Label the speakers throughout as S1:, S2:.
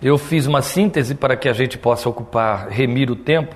S1: Eu fiz uma síntese para que a gente possa remir o tempo,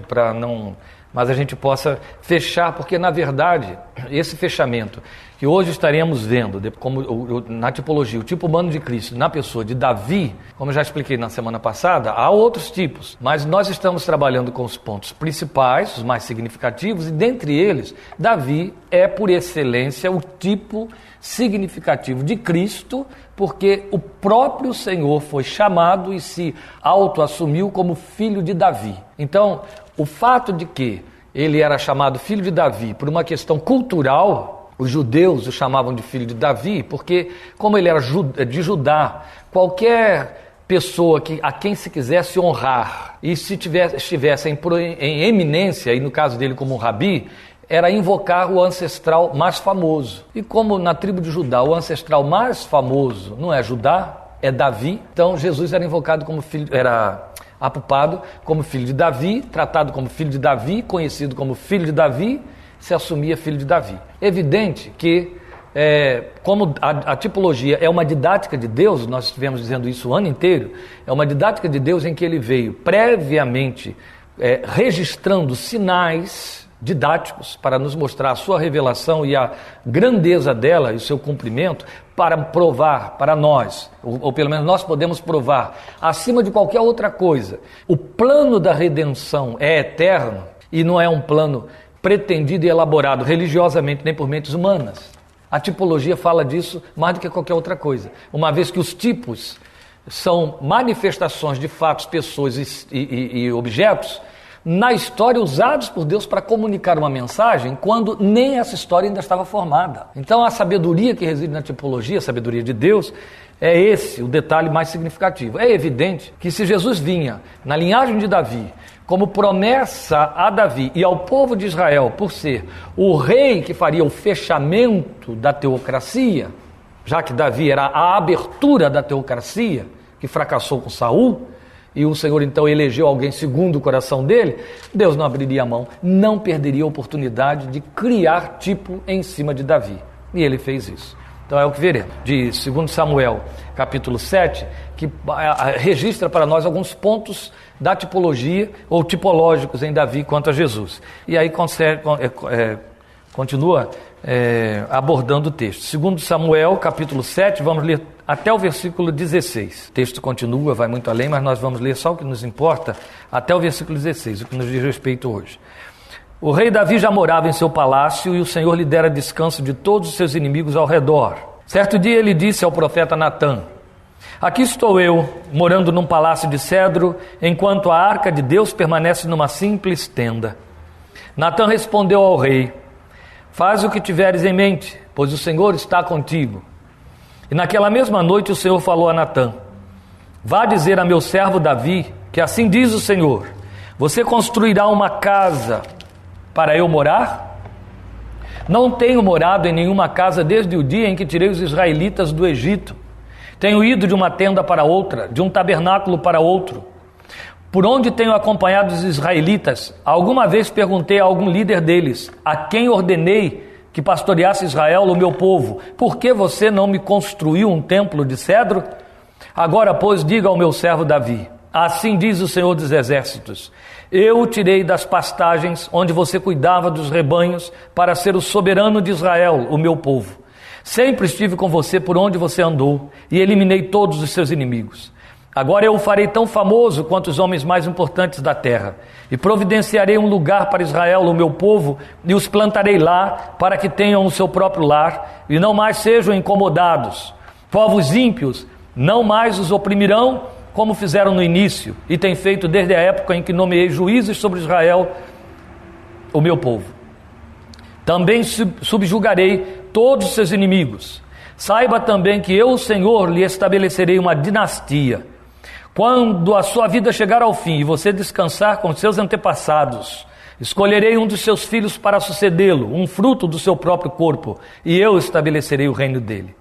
S1: mas a gente possa fechar, porque na verdade, esse fechamento que hoje estaremos vendo, como na tipologia, o tipo humano de Cristo, na pessoa de Davi, como eu já expliquei na semana passada, há outros tipos, mas nós estamos trabalhando com os pontos principais, os mais significativos, e dentre eles, Davi é por excelência o tipo significativo de Cristo, porque o próprio Senhor foi chamado e se autoassumiu como filho de Davi. Então, o fato de que ele era chamado filho de Davi por uma questão cultural, os judeus o chamavam de filho de Davi, porque como ele era de Judá, qualquer pessoa a quem se quisesse honrar e se estivesse em eminência, e no caso dele como um rabi, era invocar o ancestral mais famoso. E como na tribo de Judá o ancestral mais famoso não é Judá, é Davi, então Jesus era invocado como filho, era apupado como filho de Davi, tratado como filho de Davi, conhecido como filho de Davi, se assumia filho de Davi. Evidente que, como a tipologia é uma didática de Deus, nós estivemos dizendo isso o ano inteiro, é uma didática de Deus em que ele veio previamente registrando sinais didáticos para nos mostrar a sua revelação e a grandeza dela e o seu cumprimento, para provar para nós, ou pelo menos nós podemos provar, acima de qualquer outra coisa, o plano da redenção é eterno e não é um plano pretendido e elaborado religiosamente nem por mentes humanas. A tipologia fala disso mais do que qualquer outra coisa, uma vez que os tipos são manifestações de fatos, pessoas e objetos na história usados por Deus para comunicar uma mensagem quando nem essa história ainda estava formada. Então a sabedoria que reside na tipologia, a sabedoria de Deus, é esse o detalhe mais significativo. É evidente que se Jesus vinha na linhagem de Davi como promessa a Davi e ao povo de Israel por ser o rei que faria o fechamento da teocracia, já que Davi era a abertura da teocracia que fracassou com Saul, e o Senhor então elegeu alguém segundo o coração dele, Deus não abriria a mão, não perderia a oportunidade de criar tipo em cima de Davi. E ele fez isso. Então é o que veremos. De 2 Samuel, capítulo 7, que registra para nós alguns pontos da tipologia, ou tipológicos em Davi quanto a Jesus. E aí continua abordando o texto. 2 Samuel, capítulo 7, vamos ler até o versículo 16. O texto continua, vai muito além, mas nós vamos ler só o que nos importa até o versículo 16, o que nos diz respeito hoje. O rei Davi já morava em seu palácio e o Senhor lhe dera descanso de todos os seus inimigos ao redor. Certo dia ele disse ao profeta Natã: aqui estou eu, morando num palácio de cedro, enquanto a arca de Deus permanece numa simples tenda. Natã respondeu ao rei: faz o que tiveres em mente, pois o Senhor está contigo. E naquela mesma noite o Senhor falou a Natã: vá dizer a meu servo Davi, que assim diz o Senhor: você construirá uma casa para eu morar? Não tenho morado em nenhuma casa desde o dia em que tirei os israelitas do Egito. Tenho ido de uma tenda para outra, de um tabernáculo para outro. Por onde tenho acompanhado os israelitas, alguma vez perguntei a algum líder deles, a quem ordenei que pastoreasse Israel, o meu povo: por que você não me construiu um templo de cedro? Agora, pois, diga ao meu servo Davi: assim diz o Senhor dos Exércitos: eu o tirei das pastagens onde você cuidava dos rebanhos para ser o soberano de Israel, o meu povo. Sempre estive com você por onde você andou e eliminei todos os seus inimigos. Agora eu o farei tão famoso quanto os homens mais importantes da terra, e providenciarei um lugar para Israel, o meu povo, e os plantarei lá para que tenham o seu próprio lar e não mais sejam incomodados. Povos ímpios não mais os oprimirão como fizeram no início e têm feito desde a época em que nomeei juízes sobre Israel, o meu povo. Também subjugarei todos os seus inimigos. Saiba também que eu, o Senhor, lhe estabelecerei uma dinastia. Quando a sua vida chegar ao fim e você descansar com seus antepassados, escolherei um dos seus filhos para sucedê-lo, um fruto do seu próprio corpo, e eu estabelecerei o reino dele.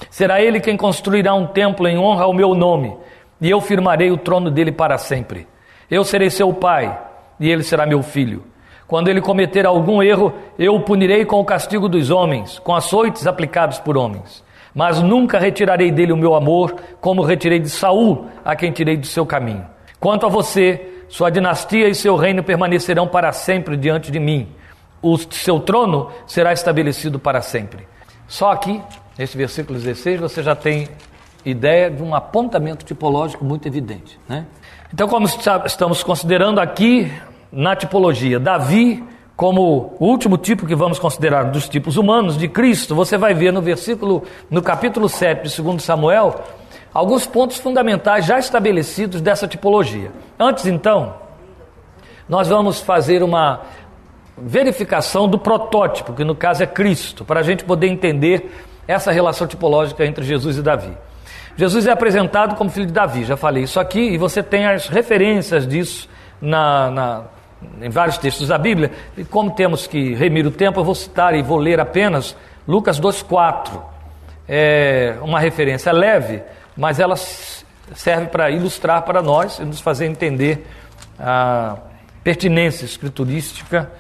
S1: Será ele quem construirá um templo em honra ao meu nome, e eu firmarei o trono dele para sempre. Eu serei seu pai, e ele será meu filho. Quando ele cometer algum erro, eu o punirei com o castigo dos homens, com açoites aplicados por homens. Mas nunca retirarei dele o meu amor, como retirei de Saul, a quem tirei do seu caminho. Quanto a você, sua dinastia e seu reino permanecerão para sempre diante de mim. O seu trono será estabelecido para sempre. Só aqui, neste versículo 16, você já tem ideia de um apontamento tipológico muito evidente, né? Então, como estamos considerando aqui na tipologia Davi como o último tipo que vamos considerar dos tipos humanos de Cristo, você vai ver no capítulo 7 de 2 Samuel, alguns pontos fundamentais já estabelecidos dessa tipologia. Antes, então, nós vamos fazer uma verificação do protótipo, que no caso é Cristo, para a gente poder entender essa relação tipológica entre Jesus e Davi. Jesus é apresentado como filho de Davi, já falei isso aqui, e você tem as referências disso em vários textos da Bíblia, e como temos que remir o tempo, eu vou citar e vou ler apenas Lucas 2,4. É uma referência leve, mas ela serve para ilustrar para nós e nos fazer entender a pertinência escriturística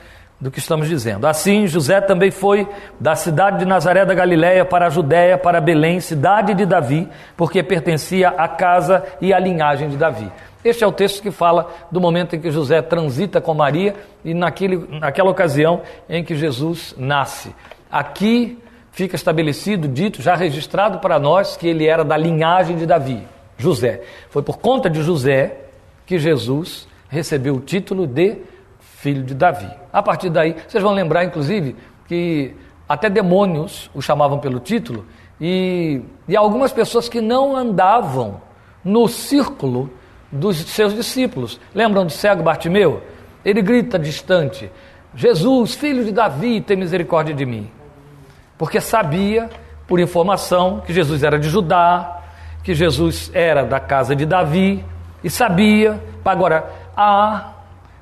S1: do que estamos dizendo. Assim, José também foi da cidade de Nazaré da Galiléia para a Judéia, para Belém, cidade de Davi, porque pertencia à casa e à linhagem de Davi. Este é o texto que fala do momento em que José transita com Maria e naquela ocasião em que Jesus nasce. Aqui fica estabelecido, dito, já registrado para nós, que ele era da linhagem de Davi, José. Foi por conta de José que Jesus recebeu o título de filho de Davi. A partir daí, vocês vão lembrar, inclusive, que até demônios o chamavam pelo título e algumas pessoas que não andavam no círculo dos seus discípulos. Lembram do cego Bartimeu? Ele grita distante: Jesus, filho de Davi, tem misericórdia de mim. Porque sabia, por informação, que Jesus era de Judá, que Jesus era da casa de Davi, e sabia. Agora, há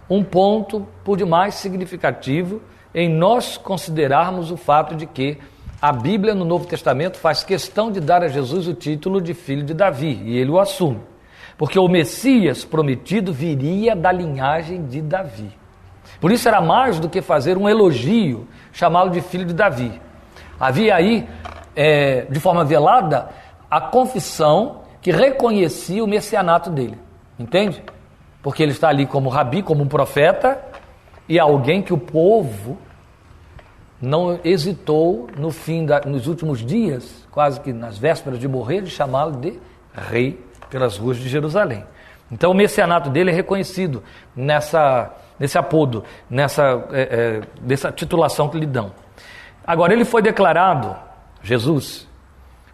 S1: um ponto por demais significativo em nós considerarmos o fato de que a Bíblia no Novo Testamento faz questão de dar a Jesus o título de filho de Davi, e ele o assume, porque o Messias prometido viria da linhagem de Davi. Por isso era mais do que fazer um elogio, chamá-lo de filho de Davi. Havia aí, de forma velada, a confissão que reconhecia o messianato dele, entende? Porque ele está ali como rabi, como um profeta, e alguém que o povo não hesitou nos últimos dias, quase que nas vésperas de morrer, de chamá-lo de rei pelas ruas de Jerusalém. Então o messianato dele é reconhecido nesse apodo, nessa titulação que lhe dão. Agora ele foi declarado, Jesus,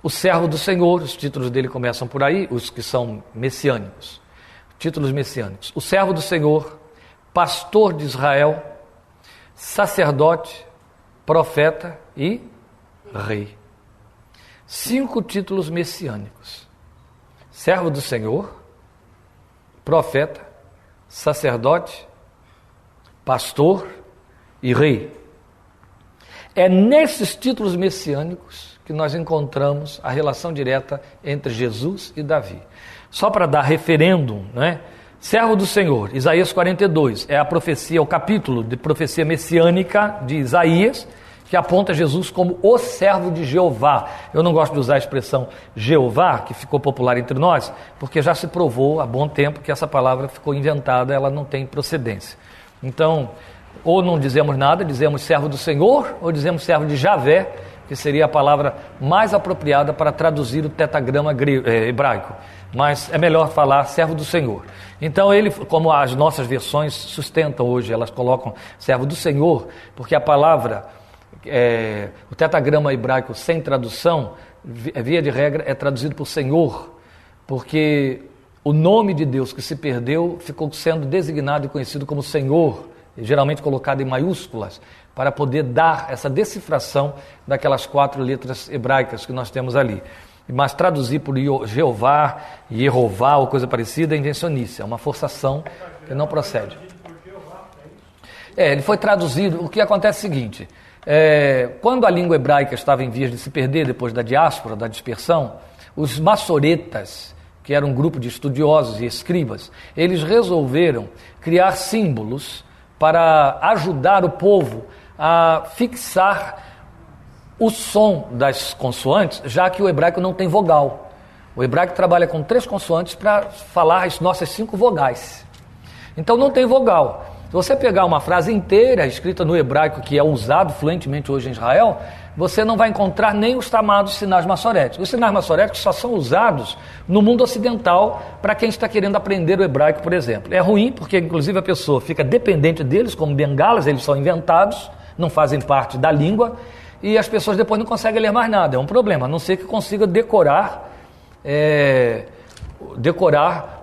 S1: o servo do Senhor. Os títulos dele começam por aí, os que são messiânicos, títulos messiânicos: o servo do Senhor, pastor de Israel, sacerdote, profeta e rei. 5 títulos messiânicos: servo do Senhor, profeta, sacerdote, pastor e rei. É nesses títulos messiânicos que nós encontramos a relação direta entre Jesus e Davi. Só para dar referêndum, né? Servo do Senhor, Isaías 42, é a profecia, o capítulo de profecia messiânica de Isaías, que aponta Jesus como o servo de Jeová. Eu não gosto de usar a expressão Jeová, que ficou popular entre nós, porque já se provou há bom tempo que essa palavra ficou inventada, ela não tem procedência. Então, ou não dizemos nada, dizemos servo do Senhor, ou dizemos servo de Javé, que seria a palavra mais apropriada para traduzir o tetagrama hebraico. Mas é melhor falar servo do Senhor. Então ele, como as nossas versões sustentam hoje, elas colocam servo do Senhor, porque a palavra, o tetagrama hebraico sem tradução, via de regra, é traduzido por Senhor, porque o nome de Deus que se perdeu ficou sendo designado e conhecido como Senhor, geralmente colocado em maiúsculas, para poder dar essa decifração daquelas 4 letras hebraicas que nós temos ali. Mas traduzir por Jeová, Yehová ou coisa parecida é invencionice, é uma forçação que não procede. Ele foi traduzido. O que acontece é o seguinte: quando a língua hebraica estava em vias de se perder depois da diáspora, da dispersão, os massoretas, que era um grupo de estudiosos e escribas, eles resolveram criar símbolos para ajudar o povo a fixar o som das consoantes, já que o hebraico não tem vogal. O hebraico trabalha com 3 consoantes para falar as nossas 5 vogais. Então não tem vogal. Se você pegar uma frase inteira escrita no hebraico, que é usado fluentemente hoje em Israel, você não vai encontrar nem os chamados sinais maçoréticos. Os sinais maçoréticos só são usados no mundo ocidental para quem está querendo aprender o hebraico, por exemplo. É ruim porque, inclusive, a pessoa fica dependente deles, como bengalas, eles são inventados, não fazem parte da língua, e as pessoas depois não conseguem ler mais nada. É um problema, a não ser que consiga decorar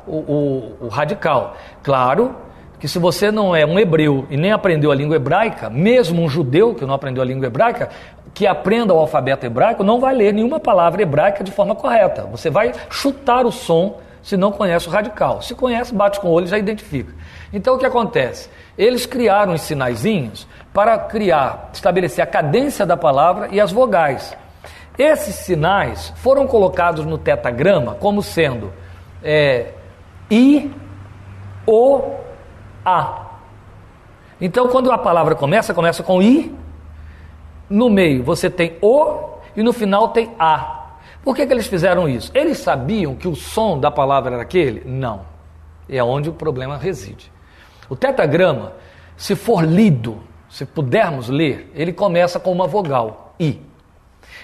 S1: o radical. Claro que se você não é um hebreu e nem aprendeu a língua hebraica, mesmo um judeu que não aprendeu a língua hebraica, que aprenda o alfabeto hebraico, não vai ler nenhuma palavra hebraica de forma correta. Você vai chutar o som se não conhece o radical. Se conhece, bate com o olho e já identifica. Então o que acontece? Eles criaram os sinaizinhos para estabelecer a cadência da palavra e as vogais. Esses sinais foram colocados no tetagrama como sendo I, O, A. Então, quando a palavra começa com I, no meio você tem O e no final tem A. Por que eles fizeram isso? Eles sabiam que o som da palavra era aquele? Não. É onde o problema reside. O tetagrama, se for lido, se pudermos ler, ele começa com uma vogal, I.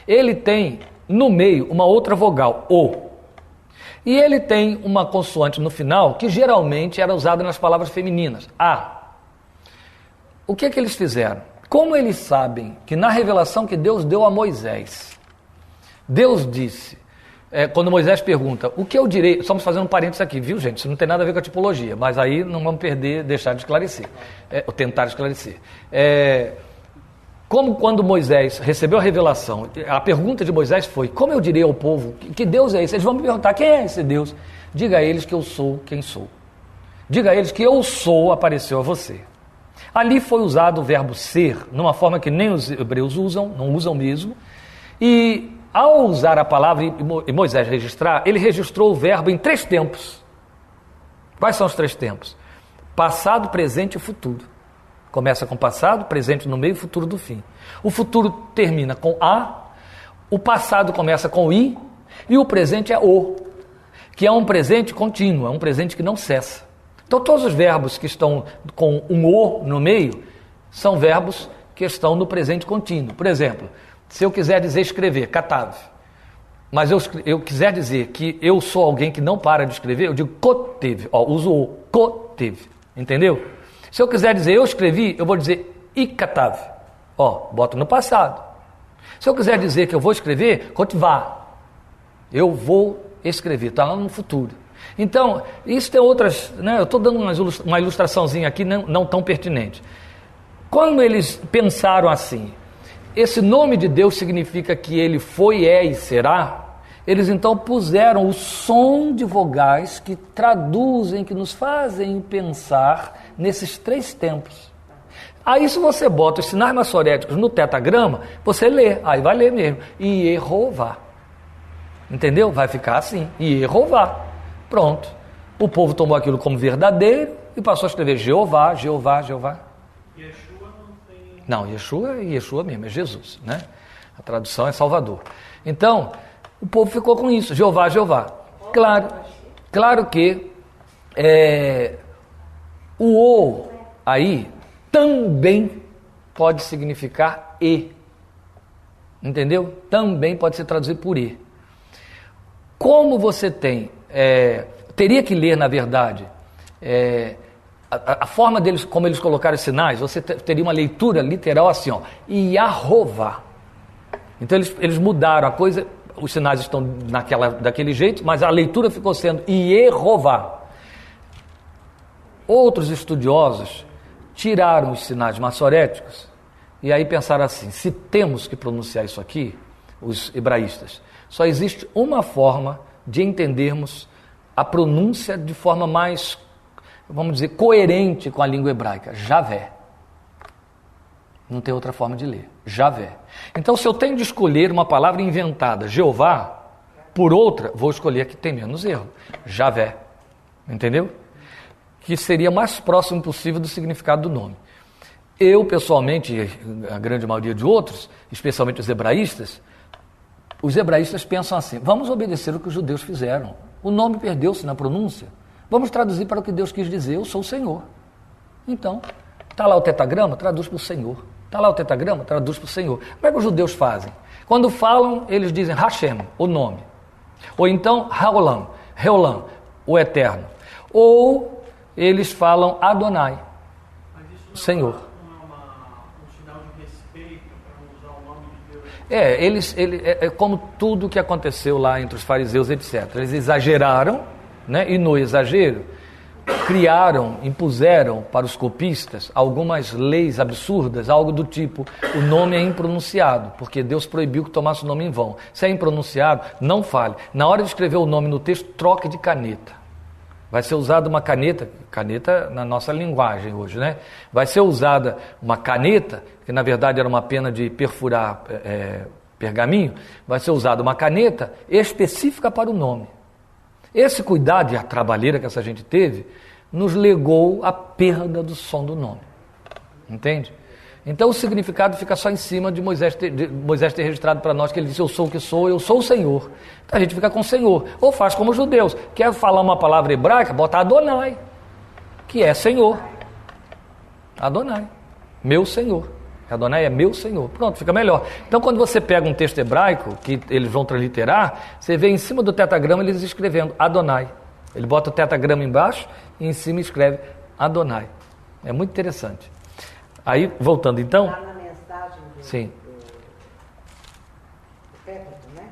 S1: Ele tem no meio uma outra vogal, O. E ele tem uma consoante no final, que geralmente era usada nas palavras femininas, A. O que eles fizeram? Como eles sabem que na revelação que Deus deu a Moisés, Deus disse, quando Moisés pergunta, o que eu direi, estamos fazendo um parênteses aqui, viu gente, isso não tem nada a ver com a tipologia, mas aí não vamos deixar de esclarecer, ou tentar esclarecer. Como quando Moisés recebeu a revelação, a pergunta de Moisés foi, como eu direi ao povo, que Deus é esse? Eles vão me perguntar, quem é esse Deus? Diga a eles que eu sou quem sou. Diga a eles que eu sou apareceu a você. Ali foi usado o verbo ser, numa forma que nem os hebreus usam, não usam mesmo, e ao usar a palavra e Moisés registrar, ele registrou o verbo em 3 tempos. Quais são os 3 tempos? Passado, presente e futuro. Começa com passado, presente no meio e futuro do fim. O futuro termina com A, o passado começa com I e o presente é O, que é um presente contínuo, é um presente que não cessa. Então todos os verbos que estão com um O no meio são verbos que estão no presente contínuo. Por exemplo, se eu quiser dizer escrever, katav, mas eu quiser dizer que eu sou alguém que não para de escrever, eu digo kotev, uso o kotev, entendeu? Se eu quiser dizer eu escrevi, eu vou dizer ikatav, boto no passado. Se eu quiser dizer que eu vou escrever, kotvá, eu vou escrever, está lá no futuro. Então, isso tem outras, eu estou dando uma ilustraçãozinha aqui não tão pertinente. Quando eles pensaram assim, esse nome de Deus significa que ele foi, é e será, eles então puseram o som de vogais que traduzem, que nos fazem pensar nesses 3 tempos. Aí se você bota os sinais maçoréticos no tetagrama, você lê, aí vai ler mesmo, Yehová. Entendeu? Vai ficar assim, Yehová. Pronto. O povo tomou aquilo como verdadeiro e passou a escrever Jeová, Jeová, Jeová.
S2: Yeshua não tem...
S1: Não, Yeshua é Yeshua mesmo, é Jesus, né? A tradução é Salvador. Então, o povo ficou com isso, Jeová, Jeová. Claro que o O aí também pode significar E. Entendeu? Também pode ser traduzido por E. Como você tem... teria que ler, na verdade, a forma deles, como eles colocaram os sinais, você teria uma leitura literal assim, Yahová. Então eles mudaram a coisa, os sinais estão daquele jeito, mas a leitura ficou sendo Yehová. Outros estudiosos tiraram os sinais maçoréticos e aí pensaram assim, se temos que pronunciar isso aqui, os hebraístas, só existe uma forma de entendermos a pronúncia de forma mais, vamos dizer, coerente com a língua hebraica, Javé. Não tem outra forma de ler, Javé. Então, se eu tenho de escolher uma palavra inventada, Jeová, por outra, vou escolher a que tem menos erro, Javé. Entendeu? Que seria mais próximo possível do significado do nome. Eu, pessoalmente, a grande maioria de outros, especialmente os hebraístas pensam assim: vamos obedecer o que os judeus fizeram. O nome perdeu-se na pronúncia. Vamos traduzir para o que Deus quis dizer: eu sou o Senhor. Então, está lá o tetagrama, traduz para o Senhor. Está lá o tetagrama, traduz para o Senhor. Como é que os judeus fazem? Quando falam, eles dizem Hashem, o nome. Ou então Haolam, o Eterno. Ou eles falam Adonai, o Senhor.
S2: Um sinal de respeito para usar o nome de Deus?
S1: É como tudo que aconteceu lá entre os fariseus, etc. Eles exageraram, né? E no exagero, impuseram para os copistas algumas leis absurdas, algo do tipo: o nome é impronunciado, porque Deus proibiu que tomasse o nome em vão. Se é impronunciado, não fale. Na hora de escrever o nome no texto, troque de caneta. Vai ser usada uma caneta na nossa linguagem hoje, né? Vai ser usada uma caneta, que na verdade era uma pena de perfurar pergaminho, vai ser usada uma caneta específica para o nome. Esse cuidado e a trabalheira que essa gente teve nos legou a perda do som do nome. Entende? Então o significado fica só em cima de Moisés ter registrado para nós que ele disse: eu sou o que sou, eu sou o Senhor. Então a gente fica com o Senhor. Ou faz como os judeus: quer falar uma palavra hebraica, bota Adonai, que é Senhor. Adonai, meu Senhor. Adonai é meu Senhor. Pronto, fica melhor. Então, quando você pega um texto hebraico, que eles vão transliterar, você vê em cima do tetagrama eles escrevendo Adonai. Ele bota o tetagrama embaixo e em cima escreve Adonai. É muito interessante. Aí, voltando então...
S3: Lá na mensagem
S1: sim.
S3: do Pétero, né?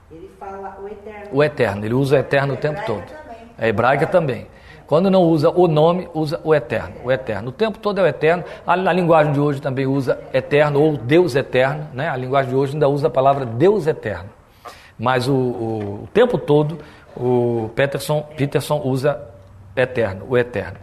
S3: Ele fala o Eterno.
S1: O Eterno, ele usa o Eterno o tempo todo. A hebraica também. Quando não usa o nome, usa o Eterno. O Eterno. O tempo todo é o Eterno. Na linguagem de hoje também usa Eterno ou Deus Eterno, né? A linguagem de hoje ainda usa a palavra Deus Eterno. Mas o tempo todo o Peterson usa Eterno, o Eterno.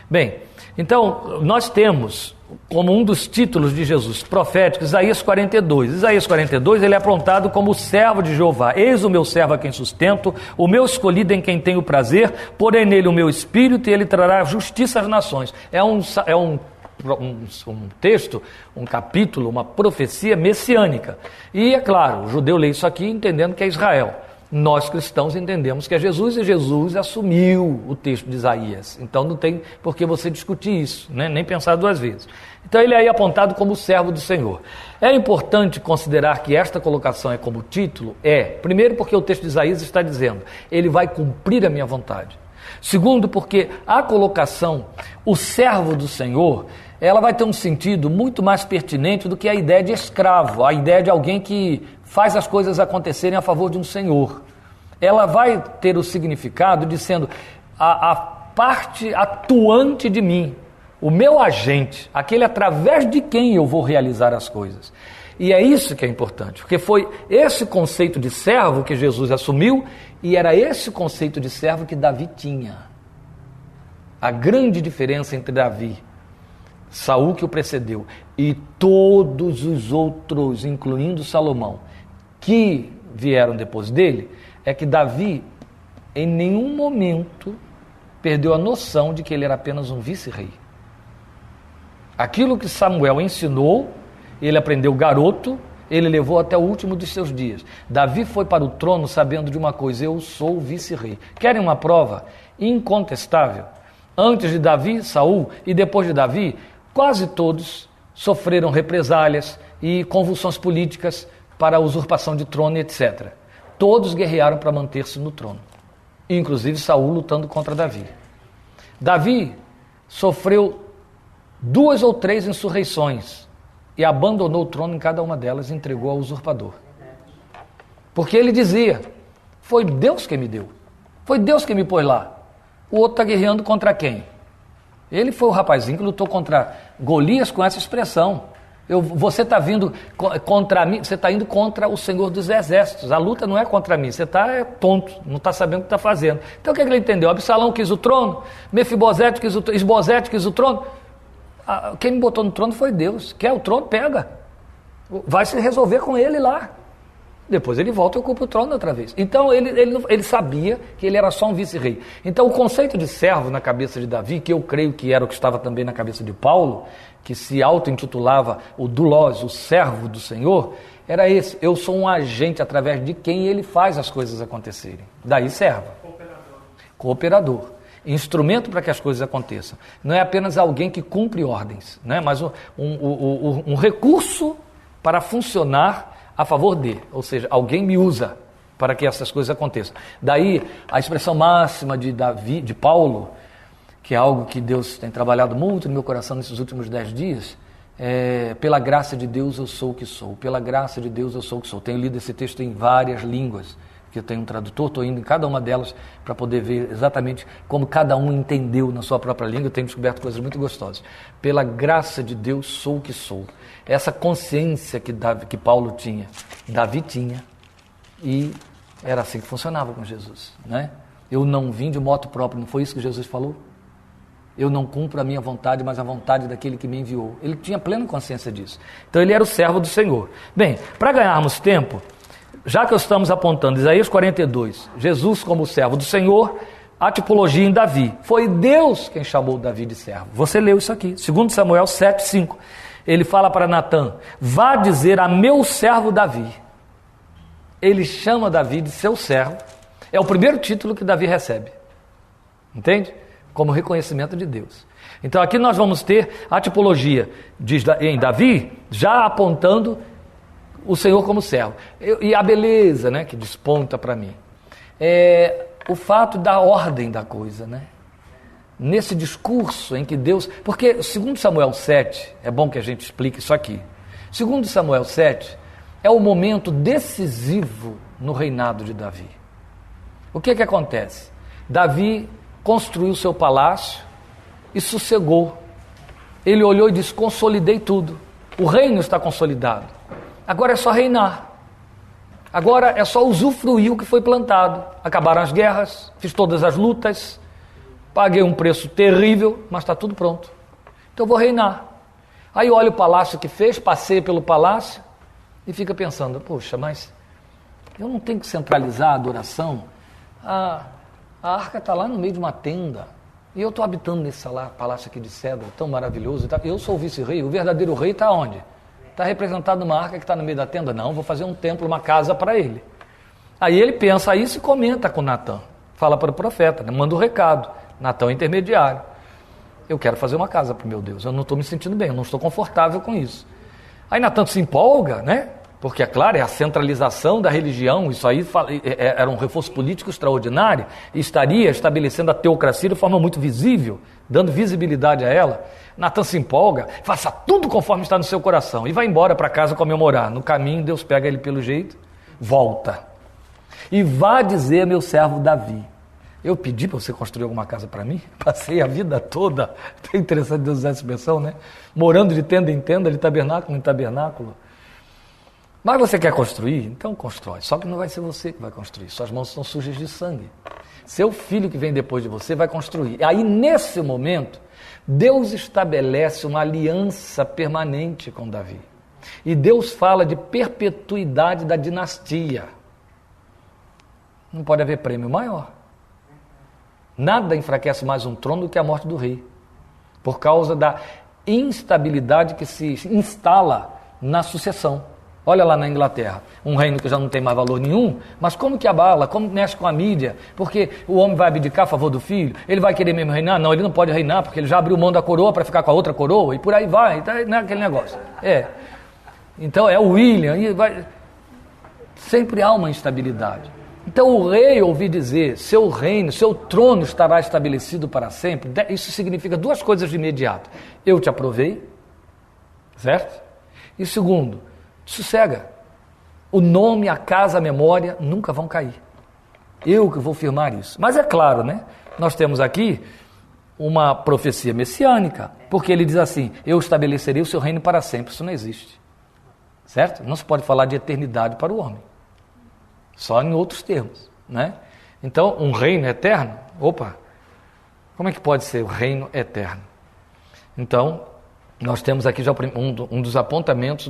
S1: Bem, então nós temos como um dos títulos de Jesus proféticos Isaías 42. Isaías 42 ele é apontado como o servo de Jeová. Eis o meu servo a quem sustento, o meu escolhido em quem tenho prazer, porém nele o meu espírito e ele trará justiça às nações. É um texto, um capítulo, uma profecia messiânica. E é claro, o judeu lê isso aqui entendendo que é Israel. Nós cristãos entendemos que é Jesus, e Jesus assumiu o texto de Isaías. Então não tem por que você discutir isso, né? Nem pensar duas vezes. Então ele é aí apontado como o servo do Senhor. É importante considerar que esta colocação é como título? Primeiro porque o texto de Isaías está dizendo: ele vai cumprir a minha vontade. Segundo porque a colocação, o servo do Senhor, ela vai ter um sentido muito mais pertinente do que a ideia de escravo, a ideia de alguém que faz as coisas acontecerem a favor de um senhor. Ela vai ter o significado de sendo a parte atuante de mim, o meu agente, aquele através de quem eu vou realizar as coisas. E é isso que é importante, porque foi esse conceito de servo que Jesus assumiu e era esse conceito de servo que Davi tinha. A grande diferença entre Davi, Saul que o precedeu, e todos os outros, incluindo Salomão, que vieram depois dele, é que Davi em nenhum momento perdeu a noção de que ele era apenas um vice-rei. Aquilo que Samuel ensinou, ele aprendeu garoto, ele levou até o último dos seus dias. Davi foi para o trono sabendo de uma coisa: eu sou o vice-rei. Querem uma prova incontestável? Antes de Davi, Saul, e depois de Davi, quase todos sofreram represálias e convulsões políticas para a usurpação de trono, etc. Todos guerrearam para manter-se no trono, inclusive Saul lutando contra Davi. Davi sofreu 2 ou 3 insurreições e abandonou o trono em cada uma delas e entregou ao usurpador. Porque ele dizia: foi Deus que me deu, foi Deus que me pôs lá. O outro está guerreando contra quem? Ele foi o rapazinho que lutou contra Golias com essa expressão: você está vindo contra mim, você está indo contra o Senhor dos Exércitos. A luta não é contra mim, você está tonto, não está sabendo o que está fazendo. Então o que ele entendeu? Absalão quis o trono, Mefibosete quis o trono. Quem me botou no trono foi Deus. Quer o trono? Pega. Vai se resolver com ele lá. Depois ele volta e ocupa o trono outra vez. Então ele sabia que ele era só um vice-rei. Então o conceito de servo na cabeça de Davi, que eu creio que era o que estava também na cabeça de Paulo, que se auto-intitulava o doulos, o servo do Senhor, era esse: eu sou um agente através de quem ele faz as coisas acontecerem. Daí servo. Cooperador. Instrumento para que as coisas aconteçam. Não é apenas alguém que cumpre ordens, né? Mas um recurso para funcionar a favor de, ou seja, alguém me usa para que essas coisas aconteçam. Daí a expressão máxima de Paulo, que é algo que Deus tem trabalhado muito no meu coração nesses últimos 10 dias, pela graça de Deus eu sou o que sou, pela graça de Deus eu sou o que sou. Tenho lido esse texto em várias línguas, que eu tenho um tradutor, estou indo em cada uma delas para poder ver exatamente como cada um entendeu na sua própria língua. Eu tenho descoberto coisas muito gostosas. Pela graça de Deus sou o que sou. Essa consciência que Paulo tinha, Davi tinha, e era assim que funcionava com Jesus, né? Eu não vim de moto próprio, não foi isso que Jesus falou? Eu não cumpro a minha vontade, mas a vontade daquele que me enviou. Ele tinha plena consciência disso. Então ele era o servo do Senhor. Bem, para ganharmos tempo, já que estamos apontando Isaías 42, Jesus como o servo do Senhor, a tipologia em Davi. Foi Deus quem chamou Davi de servo. Você leu isso aqui, 2 Samuel 7:5. Ele fala para Natã: vá dizer a meu servo Davi. Ele chama Davi de seu servo. É o primeiro título que Davi recebe. Entende? Como reconhecimento de Deus. Então aqui nós vamos ter a tipologia em Davi, já apontando o Senhor como servo. E a beleza, né, que desponta para mim é o fato da ordem da coisa, né? Nesse discurso em que Deus... Porque 2 Samuel 7, é bom que a gente explique isso aqui. 2 Samuel 7 é o momento decisivo no reinado de Davi. O que acontece? Davi construiu seu palácio e sossegou. Ele olhou e disse: consolidei tudo. O reino está consolidado. Agora é só reinar. Agora é só usufruir o que foi plantado. Acabaram as guerras, fiz todas as lutas, paguei um preço terrível, mas está tudo pronto. Então eu vou reinar. Aí olha o palácio que fez, passei pelo palácio e fica pensando: poxa, mas eu não tenho que centralizar a adoração? A arca está lá no meio de uma tenda e eu estou habitando nesse palácio aqui de cedro tão maravilhoso. Eu sou o vice-rei, o verdadeiro rei está onde? Está representado numa arca que está no meio da tenda? Não, vou fazer um templo, uma casa para ele. Aí ele pensa isso e comenta com Natã. Fala para o profeta, né? Manda um recado. Natã é intermediário. Eu quero fazer uma casa para o meu Deus. Eu não estou me sentindo bem, eu não estou confortável com isso. Aí Natã se empolga, né? Porque, é claro, é a centralização da religião. Isso aí era um reforço político extraordinário e estaria estabelecendo a teocracia de forma muito visível, dando visibilidade a ela. Natã se empolga, faça tudo conforme está no seu coração e vai embora para casa comemorar. No caminho, Deus pega ele pelo jeito, volta. E vá dizer a meu servo Davi: eu pedi para você construir alguma casa para mim? Passei a vida toda, é interessante Deus usar essa expressão, né? Morando de tenda em tenda, de tabernáculo em tabernáculo. Mas você quer construir? Então constrói. Só que não vai ser você que vai construir. Suas mãos estão sujas de sangue. Seu filho que vem depois de você vai construir. Aí, nesse momento, Deus estabelece uma aliança permanente com Davi. E Deus fala de perpetuidade da dinastia. Não pode haver prêmio maior. Nada enfraquece mais um trono do que a morte do rei. Por causa da instabilidade que se instala na sucessão. Olha lá na Inglaterra, um reino que já não tem mais valor nenhum, mas como que abala, como mexe com a mídia? Porque o homem vai abdicar a favor do filho? Ele vai querer mesmo reinar? Não, ele não pode reinar, porque ele já abriu mão da coroa para ficar com a outra coroa, e por aí vai, não é aquele negócio. Então é o William, e vai... sempre há uma instabilidade. Então o rei, ouvi dizer, seu reino, seu trono estará estabelecido para sempre. Isso significa duas coisas de imediato: eu te aprovei, certo? E segundo, sossega. O nome, a casa, a memória nunca vão cair. Eu que vou firmar isso. Mas é claro, né? Nós temos aqui uma profecia messiânica, porque ele diz assim: eu estabelecerei o seu reino para sempre. Isso não existe, certo? Não se pode falar de eternidade para o homem, só em outros termos, né? Então, um reino eterno, como é que pode ser o reino eterno? Então, nós temos aqui já um dos apontamentos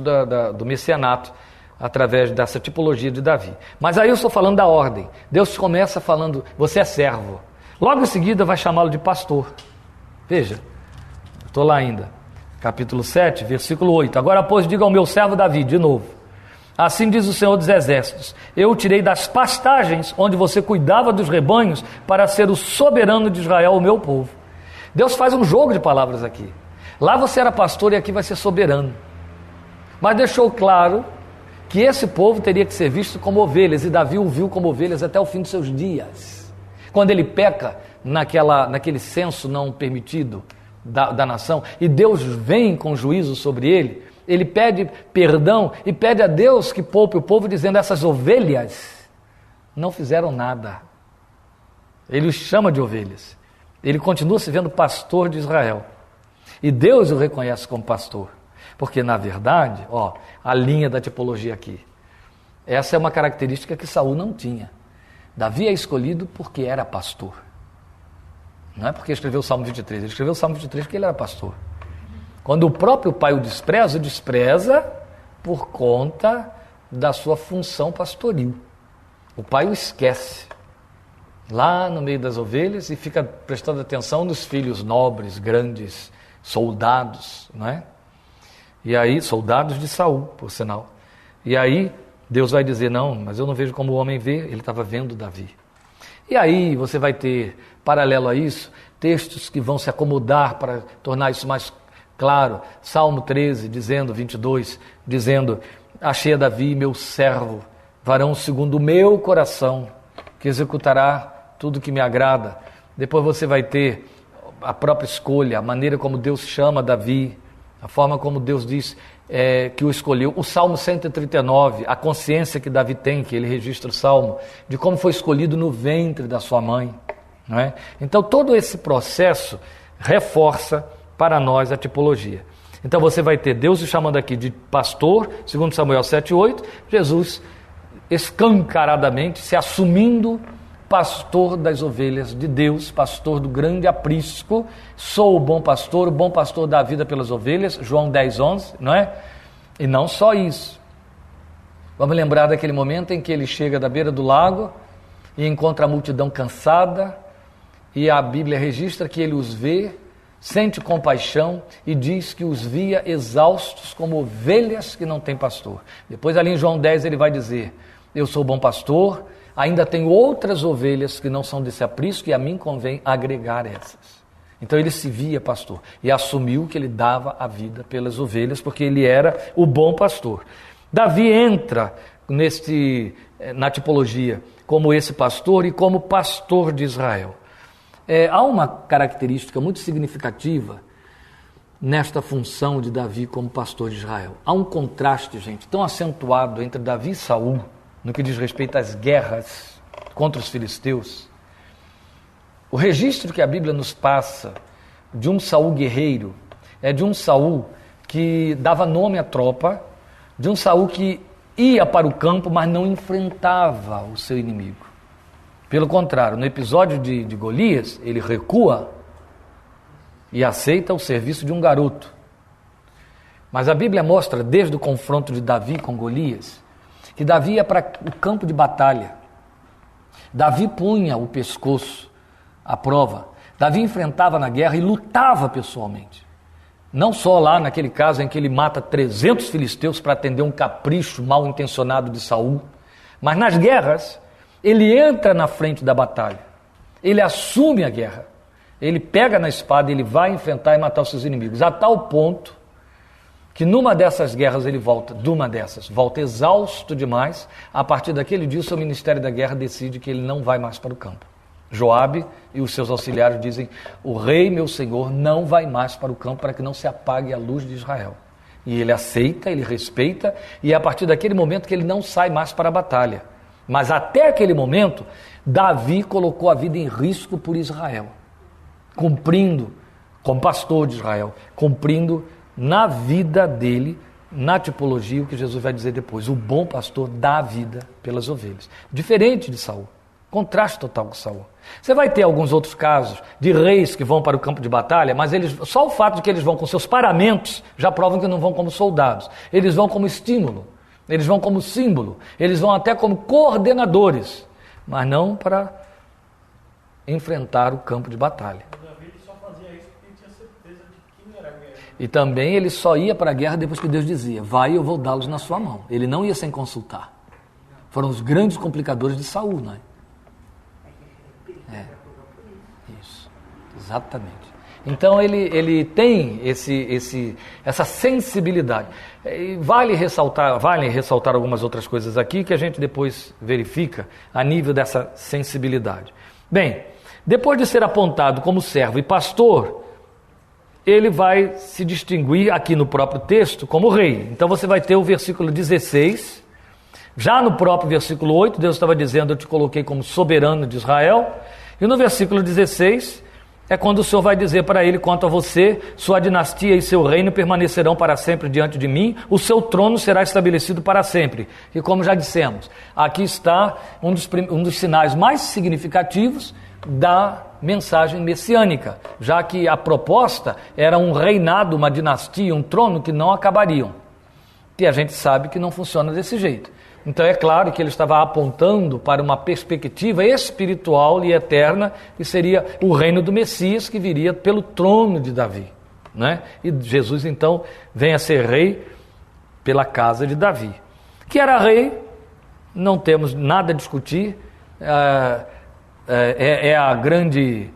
S1: do messianato. através dessa tipologia de Davi. Mas aí eu estou falando da ordem. Deus começa falando, você é servo. Logo em seguida vai chamá-lo de pastor. Veja, estou lá ainda. Capítulo 7, versículo 8. Agora, pois, diga ao meu servo Davi, de novo. Assim diz o Senhor dos Exércitos, eu o tirei das pastagens onde você cuidava dos rebanhos para ser o soberano de Israel, o meu povo. Deus faz um jogo de palavras aqui. Lá você era pastor e aqui vai ser soberano. Mas deixou claro que esse povo teria que ser visto como ovelhas, e Davi o viu como ovelhas até o fim dos seus dias. Quando ele peca naquele censo não permitido da nação, e Deus vem com juízo sobre ele, ele pede perdão e pede a Deus que poupe o povo, dizendo, essas ovelhas não fizeram nada. Ele os chama de ovelhas. Ele continua se vendo pastor de Israel. E Deus o reconhece como pastor. Porque, na verdade, a linha da tipologia aqui, essa é uma característica que Saul não tinha. Davi é escolhido porque era pastor. Não é porque escreveu o Salmo 23, ele escreveu o Salmo 23 porque ele era pastor. Quando o próprio pai o despreza por conta da sua função pastoril. O pai o esquece lá no meio das ovelhas e fica prestando atenção nos filhos nobres, grandes, soldados, não é? E aí, soldados de Saul, por sinal. E aí, Deus vai dizer, não, mas eu não vejo como o homem vê, ele estava vendo Davi. E aí, você vai ter, paralelo a isso, textos que vão se acomodar para tornar isso mais claro. Salmo 13, 22, dizendo, achei a Davi, meu servo, varão segundo o meu coração, que executará tudo que me agrada. Depois você vai ter a própria escolha, a maneira como Deus chama Davi, a forma como Deus diz que o escolheu. O Salmo 139, a consciência que Davi tem, que ele registra o Salmo, de como foi escolhido no ventre da sua mãe. Não é? Então todo esse processo reforça para nós a tipologia. Então você vai ter Deus o chamando aqui de pastor, segundo Samuel 7:8, Jesus escancaradamente se assumindo pastor das ovelhas de Deus, pastor do grande aprisco, sou o bom pastor dá a vida pelas ovelhas, João 10:11, não é? E não só isso. Vamos lembrar daquele momento em que ele chega da beira do lago e encontra a multidão cansada, e a Bíblia registra que ele os vê, sente compaixão e diz que os via exaustos como ovelhas que não têm pastor. Depois ali em João 10 ele vai dizer, eu sou o bom pastor, ainda tenho outras ovelhas que não são desse aprisco e a mim convém agregar essas. Então ele se via pastor e assumiu que ele dava a vida pelas ovelhas porque ele era o bom pastor. Davi entra na tipologia como esse pastor e como pastor de Israel. Há uma característica muito significativa nesta função de Davi como pastor de Israel. Há um contraste, gente, tão acentuado entre Davi e Saul, no que diz respeito às guerras contra os filisteus. O registro que a Bíblia nos passa de um Saul guerreiro é de um Saul que dava nome à tropa, de um Saul que ia para o campo, mas não enfrentava o seu inimigo. Pelo contrário, no episódio de Golias, ele recua e aceita o serviço de um garoto. Mas a Bíblia mostra, desde o confronto de Davi com Golias, que Davi ia para o campo de batalha. Davi punha o pescoço à prova. Davi enfrentava na guerra e lutava pessoalmente. Não só lá naquele caso em que ele mata 300 filisteus para atender um capricho mal intencionado de Saul, mas nas guerras ele entra na frente da batalha, ele assume a guerra, ele pega na espada, ele vai enfrentar e matar os seus inimigos, a tal ponto que numa dessas guerras ele volta exausto demais. A partir daquele dia o seu ministério da guerra decide que ele não vai mais para o campo. Joabe e os seus auxiliares dizem, o rei meu senhor não vai mais para o campo para que não se apague a luz de Israel. E ele aceita, ele respeita, e é a partir daquele momento que ele não sai mais para a batalha. Mas até aquele momento, Davi colocou a vida em risco por Israel, cumprindo, como pastor de Israel, cumprindo na vida dele, na tipologia, o que Jesus vai dizer depois, o bom pastor dá a vida pelas ovelhas. Diferente de Saul, contraste total com Saul. Você vai ter alguns outros casos de reis que vão para o campo de batalha, mas só o fato de que eles vão com seus paramentos já provam que não vão como soldados, eles vão como estímulo. Eles vão como símbolo, eles vão até como coordenadores, mas não para enfrentar o campo de batalha.
S2: Davi só fazia isso porque ele tinha certeza de que não era guerra.
S1: E também ele só ia para a guerra depois que Deus dizia: vai, eu vou dá-los na sua mão. Ele não ia sem consultar. Foram os grandes complicadores de Saul, não é? Isso, exatamente. Então ele tem essa sensibilidade. E vale ressaltar algumas outras coisas aqui que a gente depois verifica a nível dessa sensibilidade. Bem, depois de ser apontado como servo e pastor, ele vai se distinguir aqui no próprio texto como rei. Então você vai ter o versículo 16, já no próprio versículo 8, Deus estava dizendo: eu te coloquei como soberano de Israel. E no versículo 16 é quando o Senhor vai dizer para ele: quanto a você, sua dinastia e seu reino permanecerão para sempre diante de mim, o seu trono será estabelecido para sempre. E como já dissemos, aqui está um dos sinais mais significativos da mensagem messiânica, já que a proposta era um reinado, uma dinastia, um trono que não acabariam. E a gente sabe que não funciona desse jeito. Então é claro que ele estava apontando para uma perspectiva espiritual e eterna, que seria o reino do Messias, que viria pelo trono de Davi, né? E Jesus então vem a ser rei pela casa de Davi. Que era rei, não temos nada a discutir, é a grande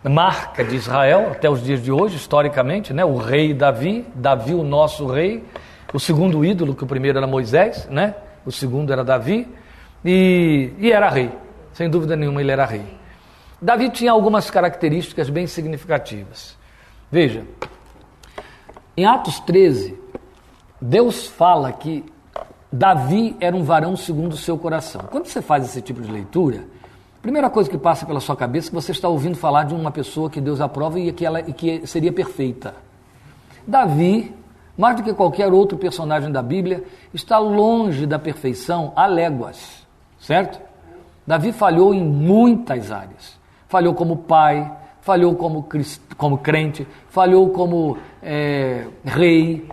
S1: marca de Israel até os dias de hoje, historicamente, né? O rei Davi, o nosso rei, o segundo ídolo, que o primeiro era Moisés, né? O segundo era Davi, e era rei, sem dúvida nenhuma ele era rei. Davi tinha algumas características bem significativas. Veja, em Atos 13, Deus fala que Davi era um varão segundo o seu coração. Quando você faz esse tipo de leitura, a primeira coisa que passa pela sua cabeça é que você está ouvindo falar de uma pessoa que Deus aprova e que seria perfeita. Davi, mais do que qualquer outro personagem da Bíblia, está longe da perfeição há léguas, certo? Davi falhou em muitas áreas. Falhou como pai, falhou como crente, falhou como rei.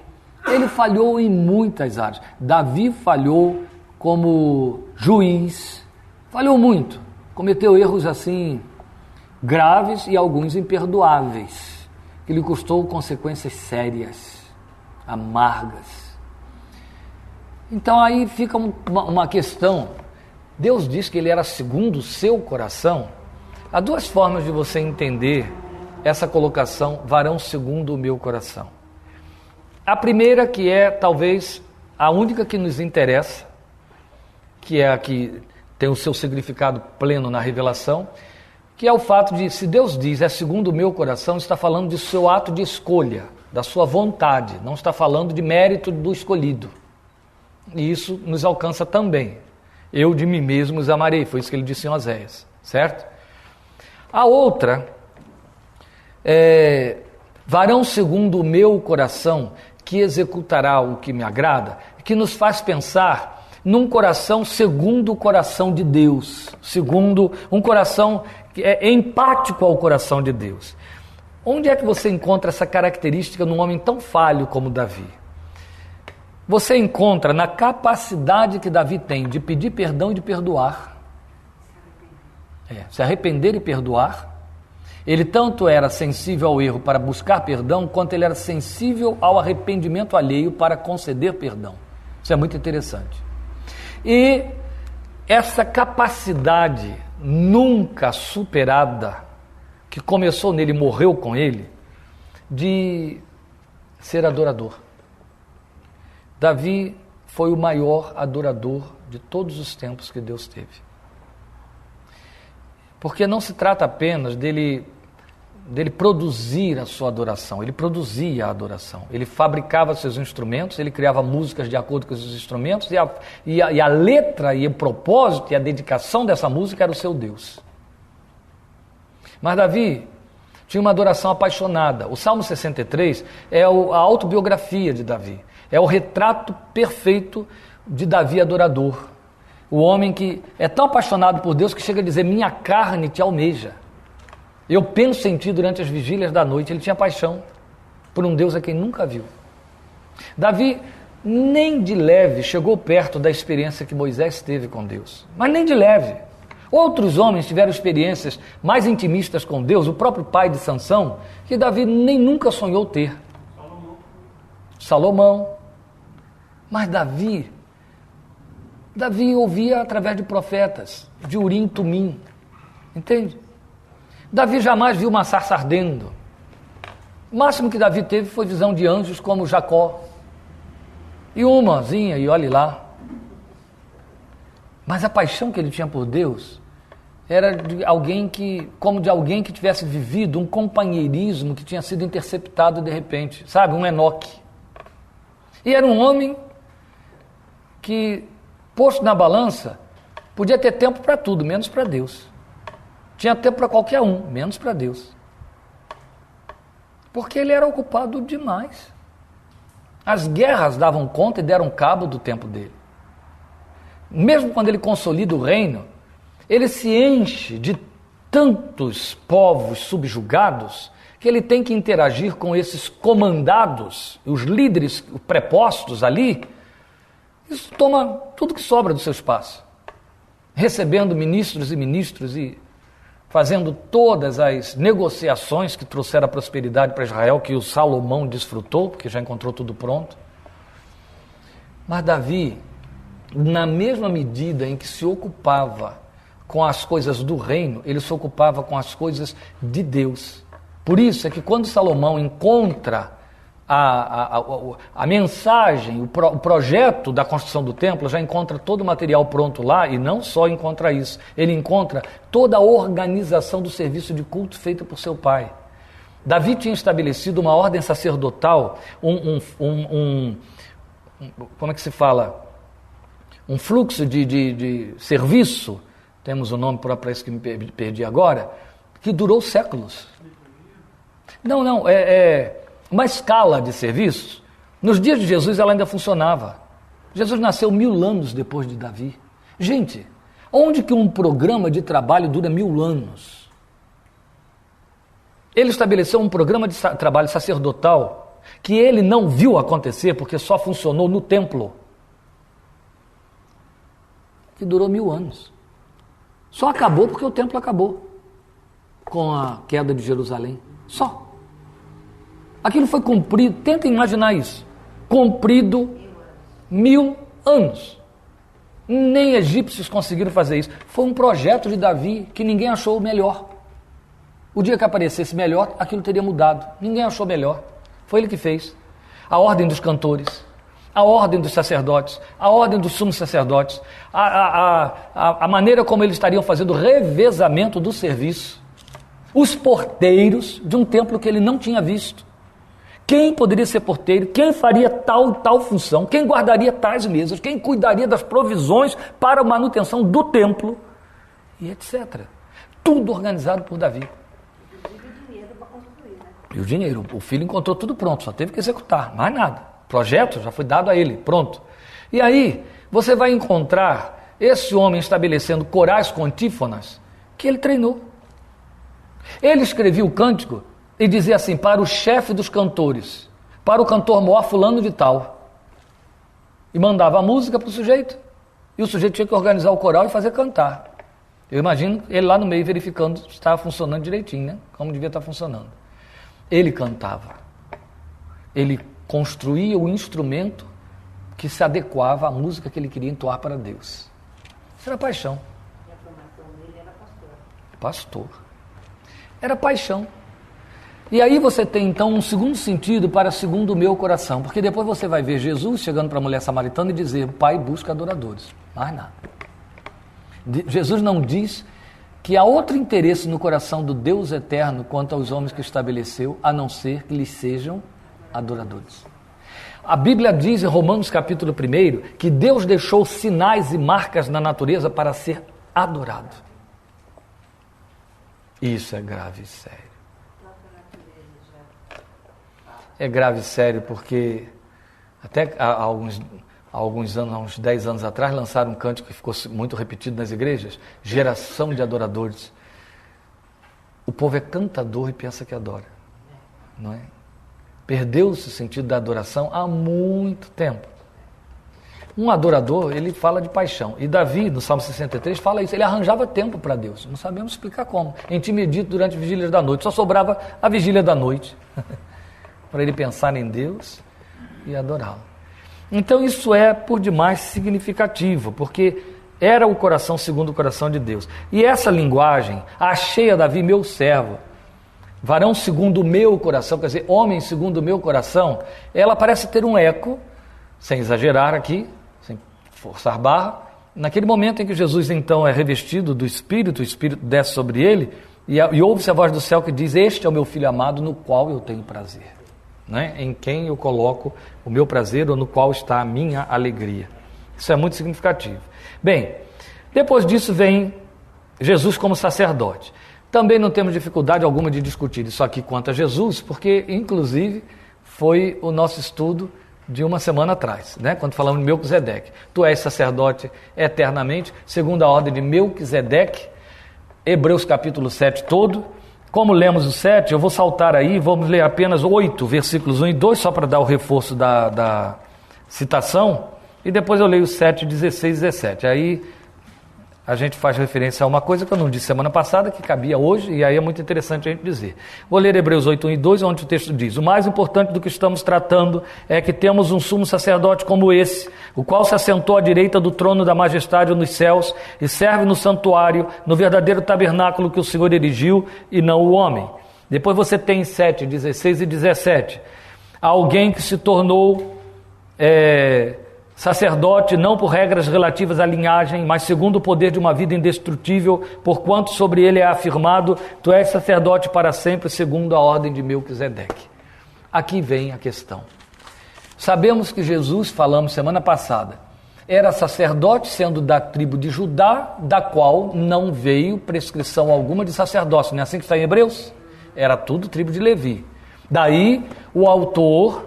S1: Ele falhou em muitas áreas. Davi falhou como juiz, falhou muito. Cometeu erros assim graves e alguns imperdoáveis, que lhe custou consequências sérias, amargas. Então aí fica uma questão. Deus diz que ele era segundo o seu coração. Há duas formas de você entender essa colocação: varão segundo o meu coração. A primeira, que é talvez a única que nos interessa, que é a que tem o seu significado pleno na revelação, que é o fato de, se Deus diz é segundo o meu coração, está falando de seu ato de escolha, da sua vontade, não está falando de mérito do escolhido. E isso nos alcança também. Eu de mim mesmo os amarei, foi isso que ele disse em Oséias, certo? A outra é varão segundo o meu coração, que executará o que me agrada, que nos faz pensar num coração segundo o coração de Deus, segundo um coração que é empático ao coração de Deus. Onde é que você encontra essa característica num homem tão falho como Davi? Você encontra na capacidade que Davi tem de pedir perdão e de perdoar. Se arrepender e perdoar. Ele tanto era sensível ao erro para buscar perdão, quanto ele era sensível ao arrependimento alheio para conceder perdão. Isso é muito interessante. E essa capacidade nunca superada, que começou nele e morreu com ele, de ser adorador. Davi foi o maior adorador de todos os tempos que Deus teve. Porque não se trata apenas dele produzir a sua adoração, ele produzia a adoração, ele fabricava seus instrumentos, ele criava músicas de acordo com esses instrumentos, e a letra e o propósito e a dedicação dessa música era o seu Deus. Mas Davi tinha uma adoração apaixonada. O Salmo 63 é a autobiografia de Davi, é o retrato perfeito de Davi adorador. O homem que é tão apaixonado por Deus que chega a dizer: minha carne te almeja. Eu penso em ti durante as vigílias da noite. Ele tinha paixão por um Deus a quem nunca viu. Davi nem de leve chegou perto da experiência que Moisés teve com Deus. Mas nem de leve. Outros homens tiveram experiências mais intimistas com Deus, o próprio pai de Sansão, que Davi nem nunca sonhou ter. Salomão. Mas Davi ouvia através de profetas, de Urim, Tumim. Entende? Davi jamais viu uma sarça ardendo. O máximo que Davi teve foi visão de anjos como Jacó. E umazinha, e olhe lá. Mas a paixão que ele tinha por Deus era de alguém como de alguém que tivesse vivido um companheirismo que tinha sido interceptado de repente, sabe? Um Enoque. E era um homem que, posto na balança, podia ter tempo para tudo, menos para Deus. Tinha tempo para qualquer um, menos para Deus. Porque ele era ocupado demais. As guerras davam conta e deram cabo do tempo dele. Mesmo quando ele consolida o reino, ele se enche de tantos povos subjugados que ele tem que interagir com esses comandados, os líderes prepostos ali. Isso toma tudo que sobra do seu espaço. Recebendo ministros e fazendo todas as negociações que trouxeram a prosperidade para Israel, que o Salomão desfrutou, porque já encontrou tudo pronto. Mas Davi, na mesma medida em que se ocupava com as coisas do reino, ele se ocupava com as coisas de Deus. Por isso é que quando Salomão encontra a mensagem, o projeto da construção do templo, já encontra todo o material pronto lá, e não só encontra isso, ele encontra toda a organização do serviço de culto feita por seu pai. Davi tinha estabelecido uma ordem sacerdotal, como é que se fala? Um fluxo de serviço, temos o nome para isso que me perdi agora, que durou séculos. Não, uma escala de serviços. Nos dias de Jesus ela ainda funcionava. Jesus nasceu 1000 anos depois de Davi. Gente, onde que um programa de trabalho dura 1000 anos? Ele estabeleceu um programa de trabalho sacerdotal que ele não viu acontecer porque só funcionou no templo, que durou 1000 anos. Só acabou porque o templo acabou com a queda de Jerusalém. Só. Aquilo foi cumprido, tenta imaginar isso, cumprido 1000 anos. Nem egípcios conseguiram fazer isso. Foi um projeto de Davi que ninguém achou melhor. O dia que aparecesse melhor, aquilo teria mudado. Ninguém achou melhor. Foi ele que fez. A ordem dos cantores, a ordem dos sacerdotes, a ordem dos sumos sacerdotes, a maneira como eles estariam fazendo o revezamento do serviço, os porteiros de um templo que ele não tinha visto. Quem poderia ser porteiro? Quem faria tal função? Quem guardaria tais mesas? Quem cuidaria das provisões para a manutenção do templo? E etc. Tudo organizado por Davi. E o dinheiro, o filho encontrou tudo pronto, só teve que executar, mais nada. O projeto já foi dado a ele, pronto. E aí, você vai encontrar esse homem estabelecendo corais com antífonas que ele treinou. Ele escrevia o cântico e dizia assim, para o chefe dos cantores, para o cantor maior fulano de tal. E mandava a música para o sujeito. E o sujeito tinha que organizar o coral e fazer cantar. Eu imagino ele lá no meio verificando se estava funcionando direitinho, né? Como devia estar funcionando. Ele cantava. Ele construía o instrumento que se adequava à música que ele queria entoar para Deus. Isso era paixão.
S3: E a formação dele era pastor.
S1: Pastor. Era paixão. E aí você tem então um segundo sentido para segundo o meu coração, porque depois você vai ver Jesus chegando para a mulher samaritana e dizer, Pai busca adoradores, mais nada. Jesus não diz que há outro interesse no coração do Deus eterno quanto aos homens que estabeleceu, a não ser que lhes sejam adoradores. A Bíblia diz em Romanos capítulo 1 que Deus deixou sinais e marcas na natureza para ser adorado. Isso é grave e sério. É grave e sério porque até há alguns anos, há uns 10 anos atrás, lançaram um cântico que ficou muito repetido nas igrejas, geração de adoradores. O povo é cantador e pensa que adora, não é? Perdeu-se o sentido da adoração há muito tempo. Um adorador, ele fala de paixão. E Davi, no Salmo 63, fala isso. Ele arranjava tempo para Deus. Não sabemos explicar como. Em ti medito durante a vigília da noite. Só sobrava a vigília da noite para ele pensar em Deus e adorá-lo. Então isso é por demais significativo, porque era o coração segundo o coração de Deus. E essa linguagem, achei a Davi meu servo, varão segundo o meu coração, quer dizer, homem segundo o meu coração, ela parece ter um eco, sem exagerar aqui, sem forçar barra, naquele momento em que Jesus então é revestido do Espírito, o Espírito desce sobre ele, e ouve-se a voz do céu que diz: este é o meu filho amado no qual eu tenho prazer, né? Em quem eu coloco o meu prazer ou no qual está a minha alegria. Isso é muito significativo. Bem, depois disso vem Jesus como sacerdote. Também não temos dificuldade alguma de discutir isso aqui quanto a Jesus, porque inclusive foi o nosso estudo de uma semana atrás, né? Quando falamos de Melquisedeque. Tu és sacerdote eternamente, segundo a ordem de Melquisedeque, Hebreus capítulo 7 todo. Como lemos o 7, eu vou saltar aí, vamos ler apenas 8, versículos 1 e 2, só para dar o reforço da citação, e depois eu leio 7, 16 e 17. Aí a gente faz referência a uma coisa que eu não disse semana passada, que cabia hoje, e aí é muito interessante a gente dizer. Vou ler Hebreus 8, 1 e 2, onde o texto diz: o mais importante do que estamos tratando é que temos um sumo sacerdote como esse, o qual se assentou à direita do trono da majestade nos céus e serve no santuário, no verdadeiro tabernáculo que o Senhor erigiu e não o homem. Depois você tem 7, 16 e 17. Alguém que se tornou sacerdote não por regras relativas à linhagem, mas segundo o poder de uma vida indestrutível, porquanto sobre ele é afirmado: tu és sacerdote para sempre, segundo a ordem de Melquisedeque. Aqui vem a questão. Sabemos que Jesus, falamos semana passada, era sacerdote sendo da tribo de Judá, da qual não veio prescrição alguma de sacerdócio. Não é assim que está em Hebreus? Era tudo tribo de Levi. Daí o autor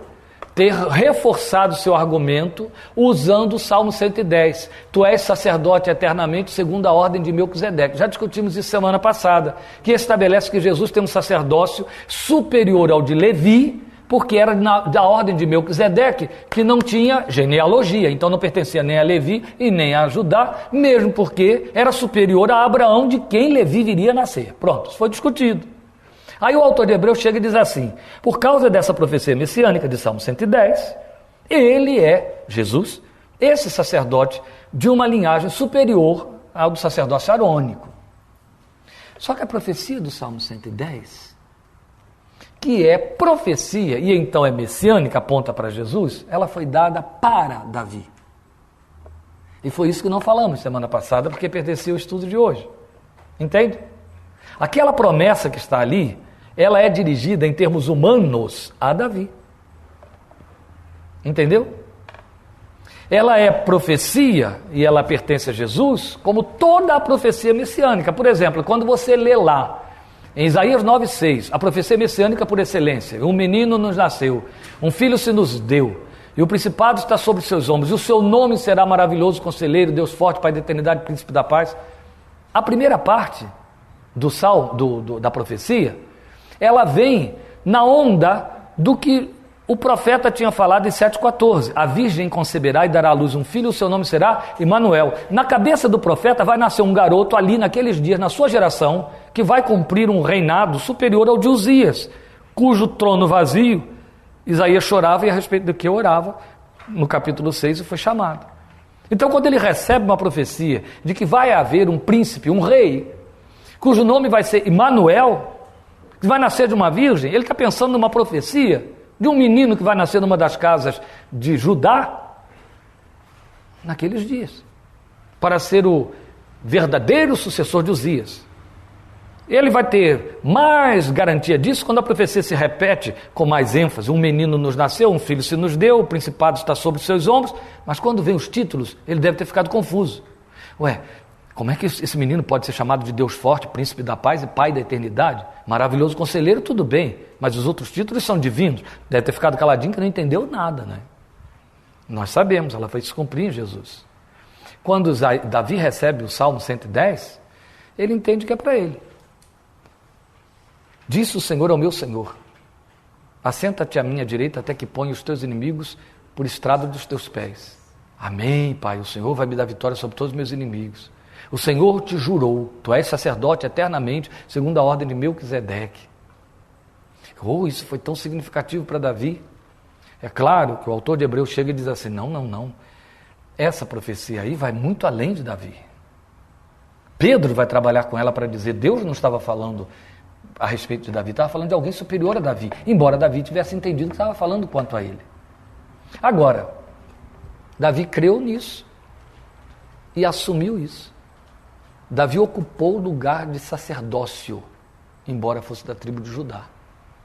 S1: ter reforçado seu argumento usando o Salmo 110. Tu és sacerdote eternamente segundo a ordem de Melquisedeque. Já discutimos isso semana passada, que estabelece que Jesus tem um sacerdócio superior ao de Levi, porque era da ordem de Melquisedeque, que não tinha genealogia, então não pertencia nem a Levi e nem a Judá, mesmo porque era superior a Abraão, de quem Levi viria a nascer. Pronto, isso foi discutido. Aí o autor de Hebreus chega e diz assim: por causa dessa profecia messiânica de Salmo 110, ele é, Jesus, esse sacerdote de uma linhagem superior ao do sacerdócio arônico. Só que a profecia do Salmo 110, que é profecia e então é messiânica, aponta para Jesus, ela foi dada para Davi. E foi isso que não falamos semana passada, porque pertencia ao estudo de hoje. Entende? Aquela promessa que está ali, ela é dirigida em termos humanos a Davi. Entendeu? Ela é profecia e ela pertence a Jesus, como toda a profecia messiânica. Por exemplo, quando você lê lá, em Isaías 9,6, a profecia messiânica por excelência: um menino nos nasceu, um filho se nos deu, e o principado está sobre seus ombros, e o seu nome será maravilhoso, conselheiro, Deus forte, Pai da eternidade, príncipe da paz. A primeira parte da profecia, ela vem na onda do que o profeta tinha falado em 7,14. A virgem conceberá e dará à luz um filho, o seu nome será Emanuel. Na cabeça do profeta vai nascer um garoto ali naqueles dias, na sua geração, que vai cumprir um reinado superior ao de Uzias, cujo trono vazio Isaías chorava e a respeito do que orava no capítulo 6 e foi chamado. Então, quando ele recebe uma profecia de que vai haver um príncipe, um rei, cujo nome vai ser Emanuel, que vai nascer de uma virgem, ele está pensando numa profecia de um menino que vai nascer numa das casas de Judá naqueles dias, para ser o verdadeiro sucessor de Uzias. Ele vai ter mais garantia disso quando a profecia se repete com mais ênfase: um menino nos nasceu, um filho se nos deu, o principado está sobre os seus ombros. Mas quando vem os títulos, ele deve ter ficado confuso. Ué, como é que esse menino pode ser chamado de Deus forte, príncipe da paz e pai da eternidade? Maravilhoso conselheiro, tudo bem, mas os outros títulos são divinos. Deve ter ficado caladinho que não entendeu nada, né? Nós sabemos, ela foi se cumprir em Jesus. Quando Davi recebe o Salmo 110, ele entende que é para ele. Disse o Senhor ao meu Senhor: assenta-te à minha direita até que ponha os teus inimigos por estrado dos teus pés. Amém, Pai, o Senhor vai me dar vitória sobre todos os meus inimigos. O Senhor te jurou, tu és sacerdote eternamente, segundo a ordem de Melquisedeque. Isso foi tão significativo para Davi. É claro que o autor de Hebreus chega e diz assim, não. Essa profecia aí vai muito além de Davi. Pedro vai trabalhar com ela para dizer, Deus não estava falando a respeito de Davi, estava falando de alguém superior a Davi, embora Davi tivesse entendido que estava falando quanto a ele. Agora, Davi creu nisso e assumiu isso. Davi ocupou o lugar de sacerdócio, embora fosse da tribo de Judá.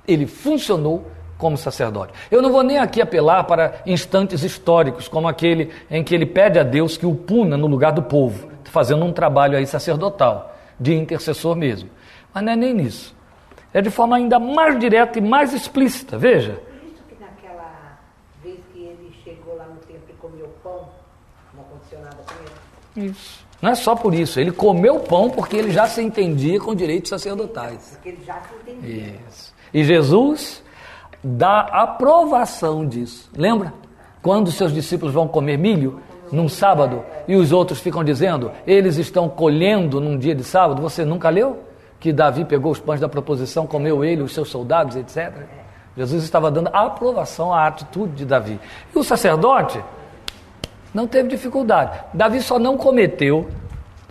S1: Ele funcionou como sacerdote. Eu não vou nem aqui apelar para instantes históricos, como aquele em que ele pede a Deus que o puna no lugar do povo, fazendo um trabalho aí sacerdotal, de intercessor mesmo. Mas não é nem nisso. É de forma ainda mais direta e mais explícita, veja.
S3: Por isso que naquela vez que ele chegou lá no templo e comeu pão, não aconteceu nada com ele.
S1: Isso. Não é só por isso, ele comeu pão porque ele já se entendia com direitos sacerdotais.
S3: Porque ele já se entendia.
S1: Isso. E Jesus dá aprovação disso. Lembra? Quando os seus discípulos vão comer milho num sábado e os outros ficam dizendo, eles estão colhendo num dia de sábado, você nunca leu? Que Davi pegou os pães da proposição, comeu ele, os seus soldados, etc. Jesus estava dando aprovação à atitude de Davi. E o sacerdote não teve dificuldade. Davi só não cometeu,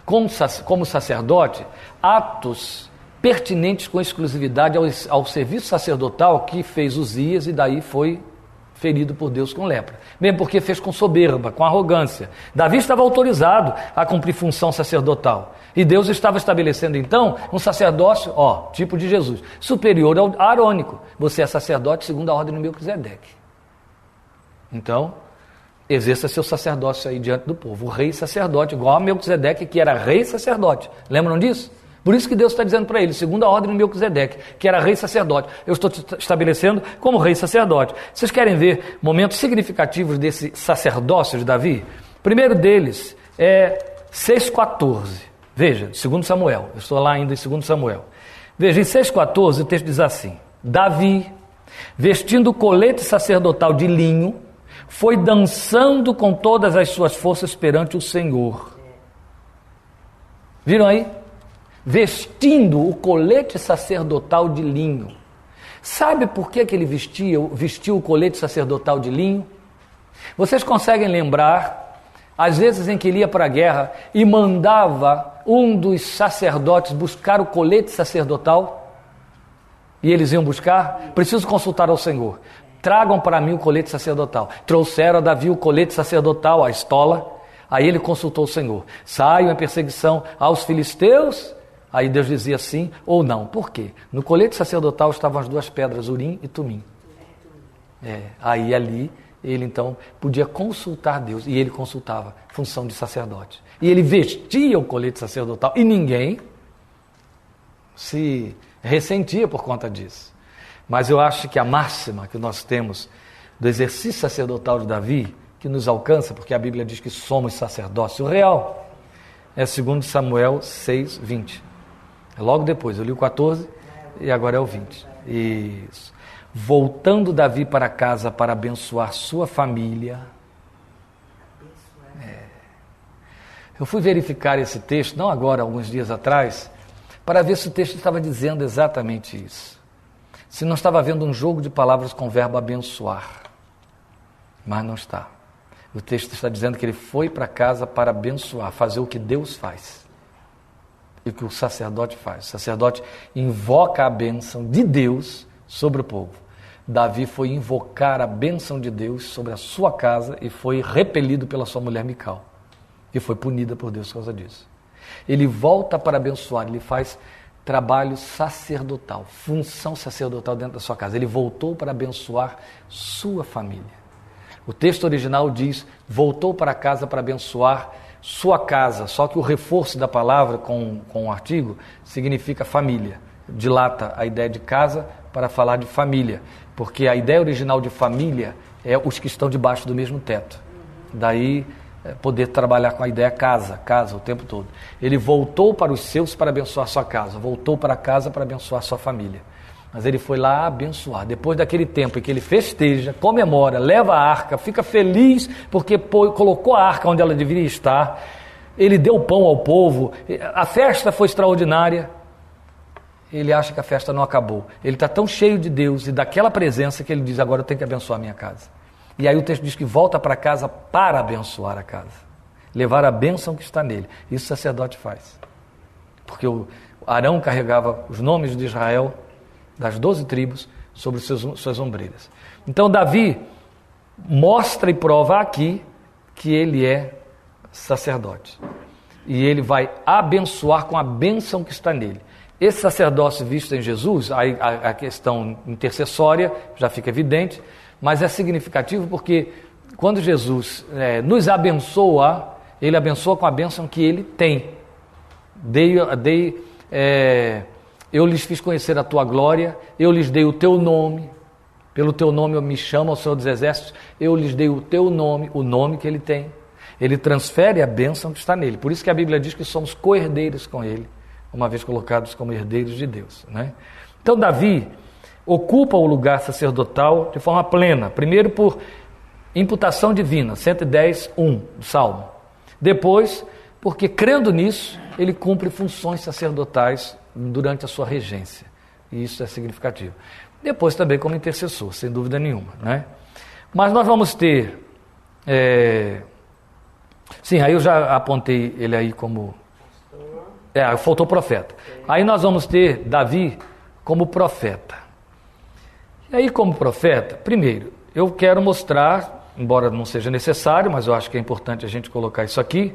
S1: como sacerdote, atos pertinentes com exclusividade ao serviço sacerdotal que fez Uzias e daí foi ferido por Deus com lepra. Mesmo porque fez com soberba, com arrogância. Davi estava autorizado a cumprir função sacerdotal. E Deus estava estabelecendo então um sacerdócio, tipo de Jesus, superior ao arônico. Você é sacerdote segundo a ordem de Melquisedeque. Então, exerça seu sacerdócio aí diante do povo. O rei sacerdote, igual a Melquisedeque, que era rei sacerdote. Lembram disso? Por isso que Deus está dizendo para ele, segundo a ordem de Melquisedeque, que era rei sacerdote. Eu estou te estabelecendo como rei sacerdote. Vocês querem ver momentos significativos desse sacerdócio de Davi? O primeiro deles é 6,14. Veja, 2 Samuel. Eu estou lá ainda em 2 Samuel. Veja, em 6,14 o texto diz assim, Davi, vestindo o colete sacerdotal de linho, foi dançando com todas as suas forças perante o Senhor. Viram aí? Vestindo o colete sacerdotal de linho. Sabe por que ele vestiu o colete sacerdotal de linho? Vocês conseguem lembrar, às vezes em que ele ia para a guerra e mandava um dos sacerdotes buscar o colete sacerdotal? E eles iam buscar? Preciso consultar ao Senhor. Tragam para mim o colete sacerdotal. Trouxeram a Davi o colete sacerdotal, a estola. Aí ele consultou o Senhor. Saiam em perseguição aos filisteus? Aí Deus dizia sim ou não. Por quê? No colete sacerdotal estavam as duas pedras, Urim e Tumim. Aí ali ele então podia consultar Deus. E ele consultava, função de sacerdote. E ele vestia o colete sacerdotal. E ninguém se ressentia por conta disso. Mas eu acho que a máxima que nós temos do exercício sacerdotal de Davi, que nos alcança, porque a Bíblia diz que somos sacerdócio real, é 2 Samuel 6:20. Logo depois, eu li o 14 e agora é o 20. Isso. Voltando Davi para casa para abençoar sua família. Eu fui verificar esse texto, não agora, alguns dias atrás, para ver se o texto estava dizendo exatamente isso. Se não estava havendo um jogo de palavras com o verbo abençoar. Mas não está. O texto está dizendo que ele foi para casa para abençoar, fazer o que Deus faz. E o que o sacerdote faz. O sacerdote invoca a bênção de Deus sobre o povo. Davi foi invocar a bênção de Deus sobre a sua casa e foi repelido pela sua mulher Mical. E foi punida por Deus por causa disso. Ele volta para abençoar, ele faz trabalho sacerdotal, função sacerdotal dentro da sua casa. Ele voltou para abençoar sua família. O texto original diz, voltou para casa para abençoar sua casa, só que o reforço da palavra com o artigo significa família. Dilata a ideia de casa para falar de família, porque a ideia original de família é os que estão debaixo do mesmo teto. Daí poder trabalhar com a ideia casa o tempo todo. Ele voltou para os seus para abençoar sua casa, voltou para casa para abençoar sua família. Mas ele foi lá abençoar. Depois daquele tempo em que ele festeja, comemora, leva a arca, fica feliz porque colocou a arca onde ela deveria estar, ele deu pão ao povo, a festa foi extraordinária. Ele acha que a festa não acabou. Ele está tão cheio de Deus e daquela presença que ele diz, agora eu tenho que abençoar a minha casa. E aí o texto diz que volta para casa para abençoar a casa. Levar a bênção que está nele. Isso o sacerdote faz. Porque o Arão carregava os nomes de Israel, das 12 tribos, sobre suas ombreiras. Então Davi mostra e prova aqui que ele é sacerdote. E ele vai abençoar com a bênção que está nele. Esse sacerdócio visto em Jesus, a questão intercessória já fica evidente, mas é significativo porque quando Jesus nos abençoa, ele abençoa com a bênção que ele tem. Eu lhes fiz conhecer a tua glória, eu lhes dei o teu nome, pelo teu nome eu me chamo ao Senhor dos Exércitos, eu lhes dei o teu nome, o nome que ele tem. Ele transfere a bênção que está nele. Por isso que a Bíblia diz que somos co-herdeiros com ele, uma vez colocados como herdeiros de Deus, né? Então Davi ocupa o lugar sacerdotal de forma plena, primeiro por imputação divina, 110:1 do Salmo. Depois, porque crendo nisso, ele cumpre funções sacerdotais durante a sua regência. E isso é significativo. Depois também como intercessor, sem dúvida nenhuma, né? Mas nós vamos ter... Sim, aí eu já apontei ele aí como... faltou profeta. Aí nós vamos ter Davi como profeta. E aí como profeta, primeiro, eu quero mostrar, embora não seja necessário, mas eu acho que é importante a gente colocar isso aqui,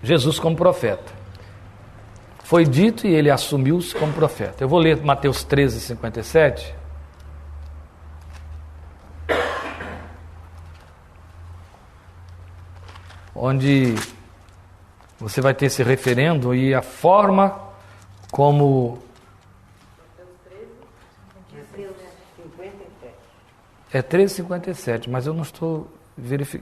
S1: Jesus como profeta. Foi dito e ele assumiu-se como profeta. Eu vou ler Mateus 13:57. Onde você vai ter esse referendo e a forma como... É 13:57, mas eu não estou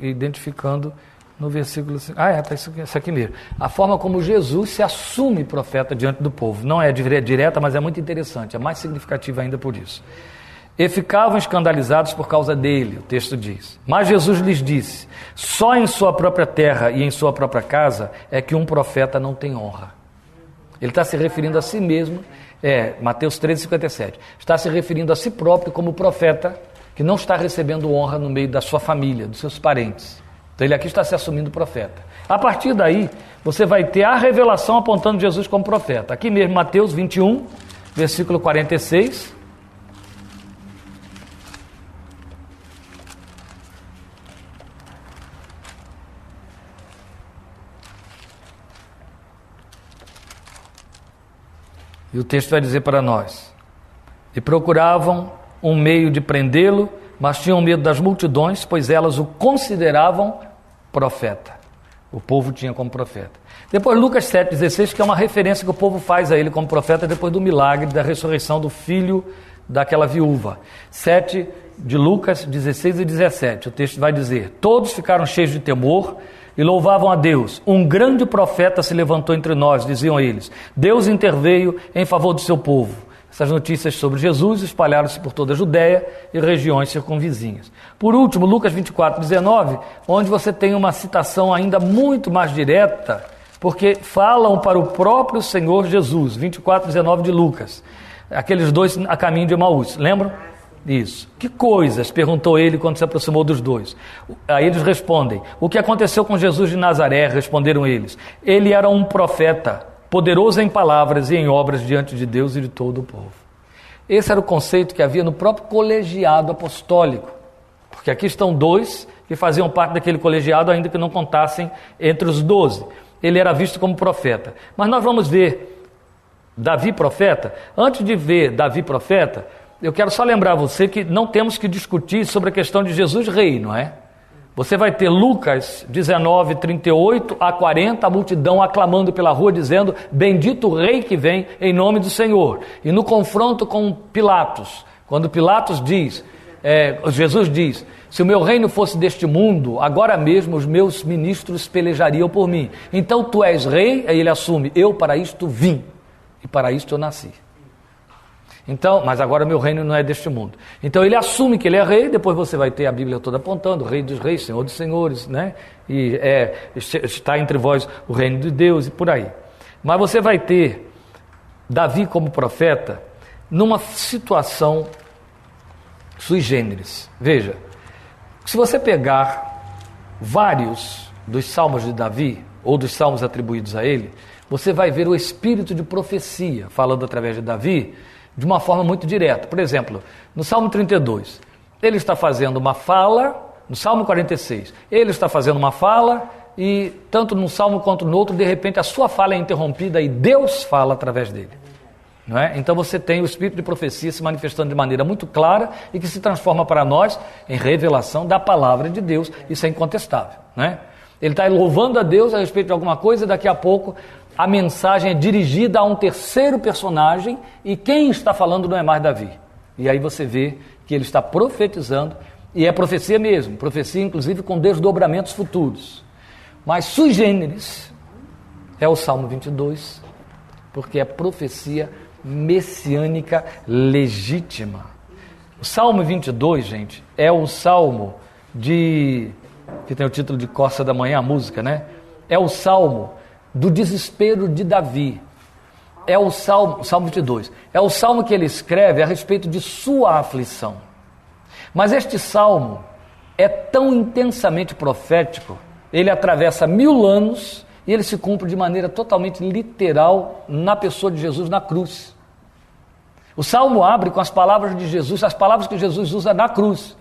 S1: identificando no versículo... está isso aqui mesmo. A forma como Jesus se assume profeta diante do povo. Não é direta, mas é muito interessante, é mais significativa ainda por isso. E ficavam escandalizados por causa dele, o texto diz. Mas Jesus lhes disse, só em sua própria terra e em sua própria casa é que um profeta não tem honra. Ele está se referindo a si mesmo, Mateus 13:57. Está se referindo a si próprio como profeta que não está recebendo honra no meio da sua família, dos seus parentes. Então ele aqui está se assumindo profeta. A partir daí, você vai ter a revelação apontando Jesus como profeta. Aqui mesmo, Mateus 21, versículo 46... E o texto vai dizer para nós, e procuravam um meio de prendê-lo, mas tinham medo das multidões, pois elas o consideravam profeta. O povo tinha como profeta. Depois Lucas 7,16, que é uma referência que o povo faz a ele como profeta depois do milagre da ressurreição do filho daquela viúva. 7 de Lucas 16 e 17, o texto vai dizer, todos ficaram cheios de temor, e louvavam a Deus. Um grande profeta se levantou entre nós, diziam eles. Deus interveio em favor do seu povo. Essas notícias sobre Jesus espalharam-se por toda a Judéia e regiões circunvizinhas. Por último, Lucas 24:19, onde você tem uma citação ainda muito mais direta, porque falam para o próprio Senhor Jesus, 24:19 de Lucas. Aqueles dois a caminho de Emaús, lembram? Isso. Que coisas? Perguntou ele quando se aproximou dos dois. Aí eles respondem, o que aconteceu com Jesus de Nazaré? Responderam eles. Ele era um profeta, poderoso em palavras e em obras diante de Deus e de todo o povo. Esse era o conceito que havia no próprio colegiado apostólico. Porque aqui estão dois que faziam parte daquele colegiado, ainda que não contassem entre os 12. Ele era visto como profeta. Mas nós vamos ver Davi profeta. Antes de ver Davi profeta, eu quero só lembrar você que não temos que discutir sobre a questão de Jesus rei, não é? Você vai ter Lucas 19:38 a 40, a multidão aclamando pela rua, dizendo, bendito o rei que vem em nome do Senhor. E no confronto com Pilatos, quando Pilatos diz, Jesus diz, se o meu reino fosse deste mundo, agora mesmo os meus ministros pelejariam por mim. Então tu és rei, aí ele assume, eu para isto vim, e para isto eu nasci. Então, mas agora meu reino não é deste mundo. Então ele assume que ele é rei, depois você vai ter a Bíblia toda apontando, rei dos reis, senhor dos senhores, né? E está entre vós o reino de Deus e por aí. Mas você vai ter Davi como profeta numa situação sui generis. Veja, se você pegar vários dos salmos de Davi, ou dos salmos atribuídos a ele, você vai ver o espírito de profecia, falando através de Davi, de uma forma muito direta. Por exemplo, no Salmo 32, ele está fazendo uma fala, no Salmo 46, ele está fazendo uma fala, e tanto num salmo quanto no outro, de repente a sua fala é interrompida e Deus fala através dele. Não é? Então você tem o espírito de profecia se manifestando de maneira muito clara e que se transforma para nós em revelação da palavra de Deus. Isso é incontestável. Não é? Ele está louvando a Deus a respeito de alguma coisa e daqui a pouco a mensagem é dirigida a um terceiro personagem e quem está falando não é mais Davi. E aí você vê que ele está profetizando, e é profecia mesmo, profecia inclusive com desdobramentos futuros. Mas sui generis é o Salmo 22, porque é profecia messiânica legítima. O Salmo 22, gente, é o salmo que tem o título de Costa da Manhã, a música, né? É o salmo do desespero de Davi. É o salmo 22. É o salmo que ele escreve a respeito de sua aflição. Mas este salmo é tão intensamente profético, ele atravessa 1000 anos e ele se cumpre de maneira totalmente literal na pessoa de Jesus na cruz. O salmo abre com as palavras de Jesus, as palavras que Jesus usa na cruz.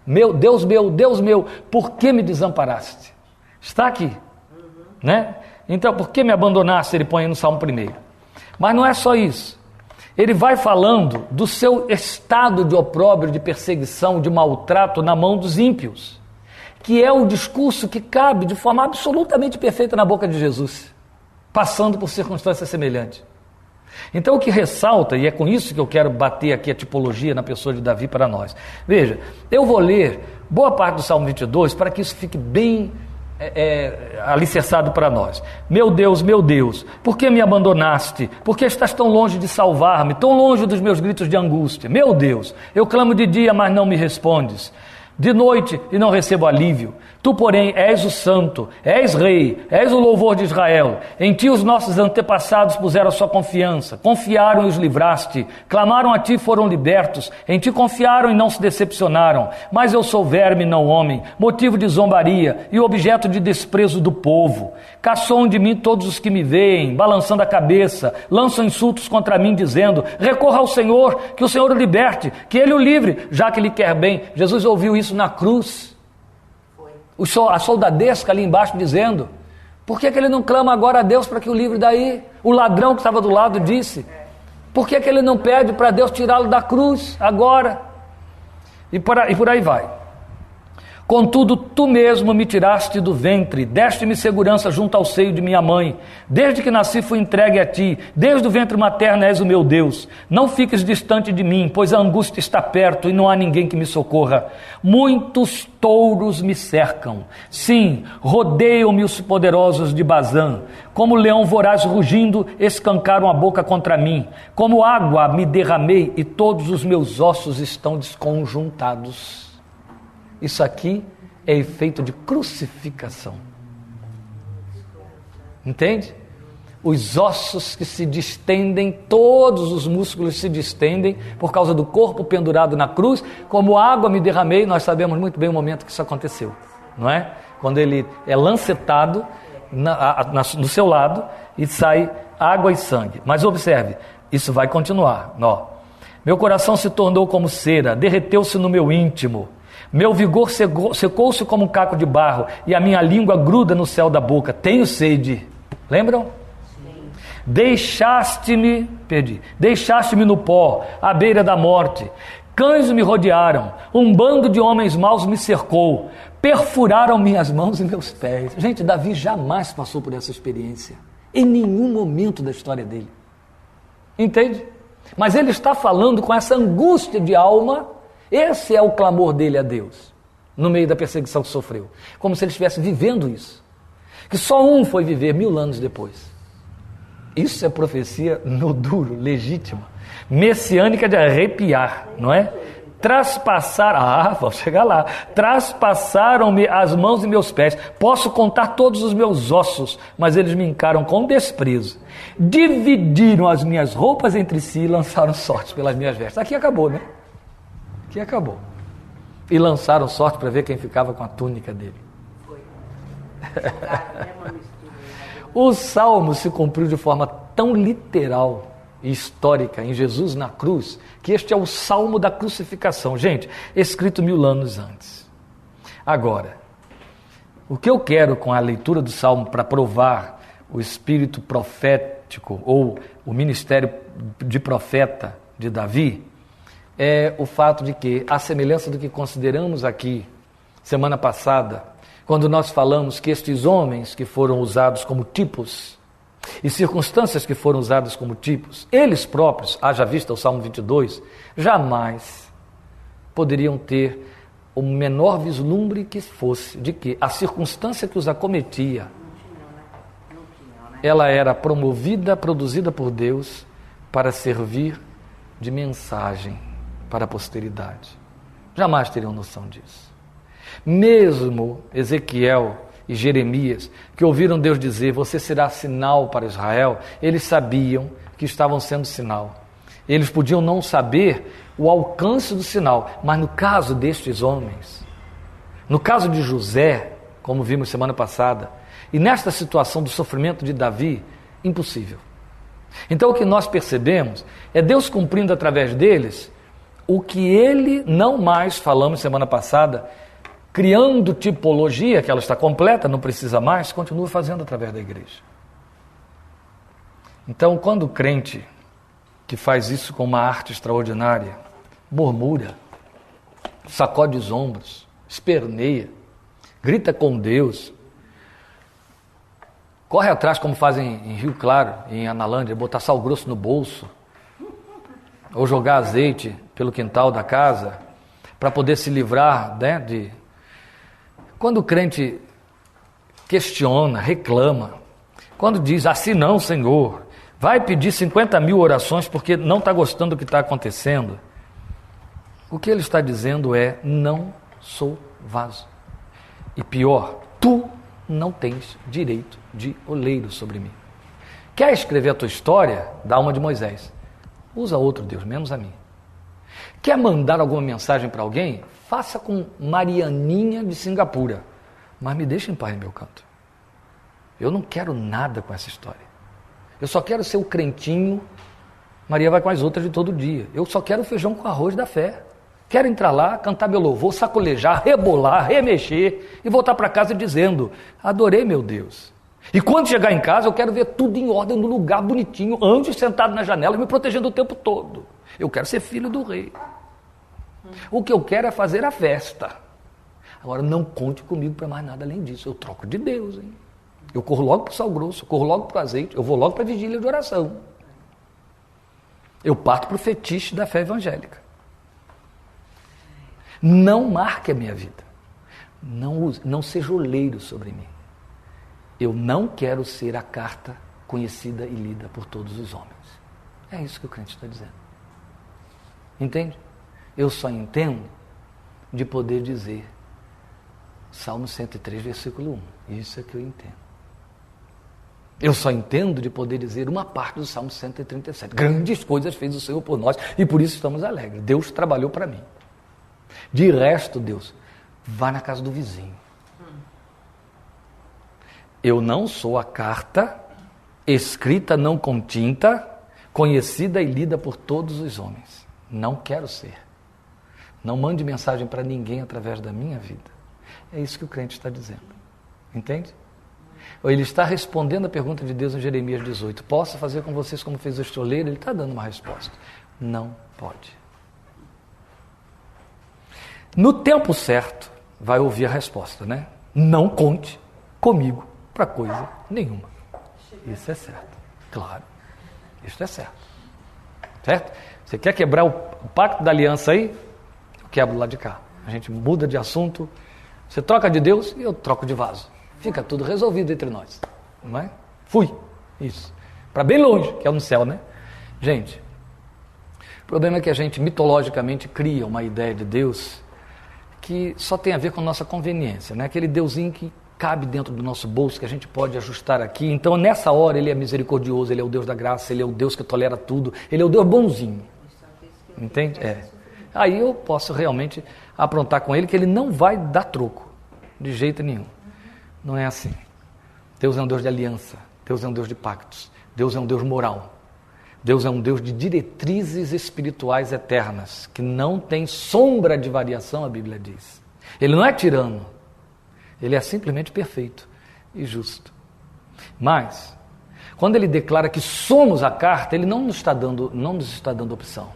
S1: Meu, Deus meu, por que me desamparaste? Está aqui, né? Então, por que me abandonaste? Ele põe no Salmo 1. Mas não é só isso. Ele vai falando do seu estado de opróbrio, de perseguição, de maltrato na mão dos ímpios, que é o discurso que cabe de forma absolutamente perfeita na boca de Jesus, passando por circunstâncias semelhantes. Então o que ressalta, e é com isso que eu quero bater aqui a tipologia na pessoa de Davi para nós. Veja, eu vou ler boa parte do Salmo 22 para que isso fique bem alicerçado para nós. Meu Deus, por que me abandonaste? Por que estás tão longe de salvar-me, tão longe dos meus gritos de angústia? Meu Deus, eu clamo de dia, mas não me respondes. De noite e não recebo alívio. Tu, porém, és o santo, és rei, és o louvor de Israel. Em ti os nossos antepassados puseram a sua confiança, confiaram e os livraste, clamaram a ti e foram libertos, em ti confiaram e não se decepcionaram. Mas eu sou verme, não homem, motivo de zombaria e objeto de desprezo do povo. Caçam de mim todos os que me veem, balançando a cabeça, lançam insultos contra mim, dizendo, recorra ao Senhor, que o Senhor o liberte, que Ele o livre, já que Ele quer bem. Jesus ouviu isso na cruz. A soldadesca ali embaixo dizendo, por que ele não clama agora a Deus para que o livre daí? O ladrão que estava do lado disse, por que ele não pede para Deus tirá-lo da cruz agora? E por aí vai. Contudo, tu mesmo me tiraste do ventre, deste-me segurança junto ao seio de minha mãe. Desde que nasci fui entregue a ti, desde o ventre materno és o meu Deus. Não fiques distante de mim, pois a angústia está perto e não há ninguém que me socorra. Muitos touros me cercam, sim, rodeiam-me os poderosos de Bazã. Como leão voraz rugindo, escancaram a boca contra mim. Como água me derramei e todos os meus ossos estão desconjuntados. Isso aqui é efeito de crucificação. Entende? Os ossos que se distendem, todos os músculos se distendem por causa do corpo pendurado na cruz. Como água me derramei, nós sabemos muito bem o momento que isso aconteceu, não é? Quando ele é lancetado no seu lado e sai água e sangue. Mas observe, isso vai continuar. Ó. Meu coração se tornou como cera, derreteu-se no meu íntimo. Meu vigor secou-se como um caco de barro e a minha língua gruda no céu da boca. Tenho sede. Lembram? Sim. Deixaste-me no pó, à beira da morte. Cães me rodearam, um bando de homens maus me cercou, perfuraram minhas mãos e meus pés. Gente, Davi jamais passou por essa experiência, em nenhum momento da história dele. Entende? Mas ele está falando com essa angústia de alma. Esse é o clamor dele a Deus, no meio da perseguição que sofreu. Como se ele estivesse vivendo isso. Que só um foi viver 1000 anos depois. Isso é profecia no duro, legítima. messiânica de arrepiar, não é? Vamos chegar lá. Traspassaram-me as mãos e meus pés. Posso contar todos os meus ossos, mas eles me encaram com desprezo. Dividiram as minhas roupas entre si e lançaram sorte pelas minhas vestes. Aqui acabou, né? Aqui acabou. E lançaram sorte para ver quem ficava com a túnica dele. Foi. O salmo se cumpriu de forma tão literal e histórica em Jesus na cruz, que este é o salmo da crucificação. Gente, escrito 1000 anos antes. Agora, o que eu quero com a leitura do salmo para provar o espírito profético ou o ministério de profeta de Davi é o fato de que, à semelhança do que consideramos aqui semana passada, quando nós falamos que estes homens que foram usados como tipos e circunstâncias que foram usadas como tipos, eles próprios, haja vista o Salmo 22, jamais poderiam ter o menor vislumbre que fosse de que a circunstância que os acometia, ela era promovida, produzida por Deus para servir de mensagem para a posteridade. Jamais teriam noção disso. Mesmo Ezequiel e Jeremias, que ouviram Deus dizer, você será sinal para Israel, eles sabiam que estavam sendo sinal. Eles podiam não saber o alcance do sinal, mas no caso destes homens, no caso de José, como vimos semana passada, e nesta situação do sofrimento de Davi, impossível. Então o que nós percebemos é Deus cumprindo através deles o que ele, não mais falamos semana passada, criando tipologia, que ela está completa, não precisa mais, continua fazendo através da igreja. Então, quando o crente que faz isso com uma arte extraordinária, murmura, sacode os ombros, esperneia, grita com Deus, corre atrás, como fazem em Rio Claro, em Analândia, botar sal grosso no bolso, ou jogar azeite pelo quintal da casa, para poder se livrar, né, de... Quando o crente questiona, reclama, quando diz, assim não, Senhor, vai pedir 50.000 orações porque não está gostando do que está acontecendo, o que ele está dizendo é, não sou vaso. E pior, tu não tens direito de oleiro sobre mim. Quer escrever a tua história? Dá uma de Moisés. Usa outro Deus, menos a mim. Quer mandar alguma mensagem para alguém? Faça com Marianinha de Singapura. Mas me deixa em paz, meu canto. Eu não quero nada com essa história. Eu só quero ser o crentinho. Maria vai com as outras de todo dia. Eu só quero feijão com arroz da fé. Quero entrar lá, cantar meu louvor, sacolejar, rebolar, remexer e voltar para casa dizendo, adorei meu Deus. E quando chegar em casa eu quero ver tudo em ordem, no lugar bonitinho, anjos sentados na janela me protegendo o tempo todo. Eu quero ser filho do rei. O que eu quero é fazer a festa. Agora não conte comigo para mais nada além disso. Eu troco de Deus, hein? Eu corro logo para o sal grosso, eu corro logo para o azeite, eu vou logo para a vigília de oração. Eu parto para o fetiche da fé evangélica. Não marque a minha vida. Não seja oleiro sobre mim. Eu não quero ser a carta conhecida e lida por todos os homens. É isso que o crente está dizendo. Entende? Eu só entendo de poder dizer Salmo 103, versículo 1. Isso é que eu entendo. Eu só entendo de poder dizer uma parte do Salmo 137. Grandes coisas fez o Senhor por nós e por isso estamos alegres. Deus trabalhou para mim. De resto, Deus, vá na casa do vizinho. Eu não sou a carta escrita não com tinta, conhecida e lida por todos os homens. Não quero ser. Não mande mensagem para ninguém através da minha vida. É isso que o crente está dizendo. Entende? Ou ele está respondendo a pergunta de Deus em Jeremias 18. Posso fazer com vocês como fez este oleiro? Ele está dando uma resposta. Não pode. No tempo certo, vai ouvir a resposta, né? Não conte comigo para coisa nenhuma. Isso é certo. Claro. Isso é certo. Certo? Você quer quebrar o pacto da aliança aí? Eu quebro lá de cá. A gente muda de assunto. Você troca de Deus e eu troco de vaso. Fica tudo resolvido entre nós. Não é? Fui. Isso. Para bem longe, que é no céu, né? Gente, problema é que a gente mitologicamente cria uma ideia de Deus que só tem a ver com a nossa conveniência, né? Aquele Deusinho que cabe dentro do nosso bolso, que a gente pode ajustar aqui. Então, nessa hora, ele é misericordioso, ele é o Deus da graça, ele é o Deus que tolera tudo, ele é o Deus bonzinho. Entende? Aí eu posso realmente aprontar com ele que ele não vai dar troco, de jeito nenhum. Não é assim. Deus é um Deus de aliança, Deus é um Deus de pactos, Deus é um Deus moral. Deus é um Deus de diretrizes espirituais eternas, que não tem sombra de variação, a Bíblia diz. Ele não é tirano, ele é simplesmente perfeito e justo. Mas, quando ele declara que somos a carta, ele não nos está dando opção.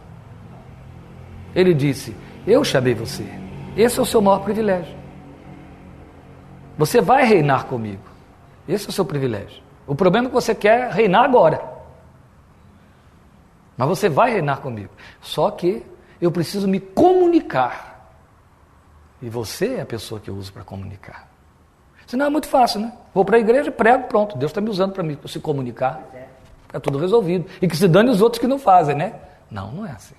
S1: Ele disse, eu chamei você, esse é o seu maior privilégio. Você vai reinar comigo, esse é o seu privilégio. O problema é que você quer reinar agora. Mas você vai reinar comigo. Só que eu preciso me comunicar. E você é a pessoa que eu uso para comunicar. Senão é muito fácil, né? Vou para a igreja, prego, pronto. Deus está me usando para se comunicar. É tudo resolvido. E que se dane os outros que não fazem, né? Não, não é assim.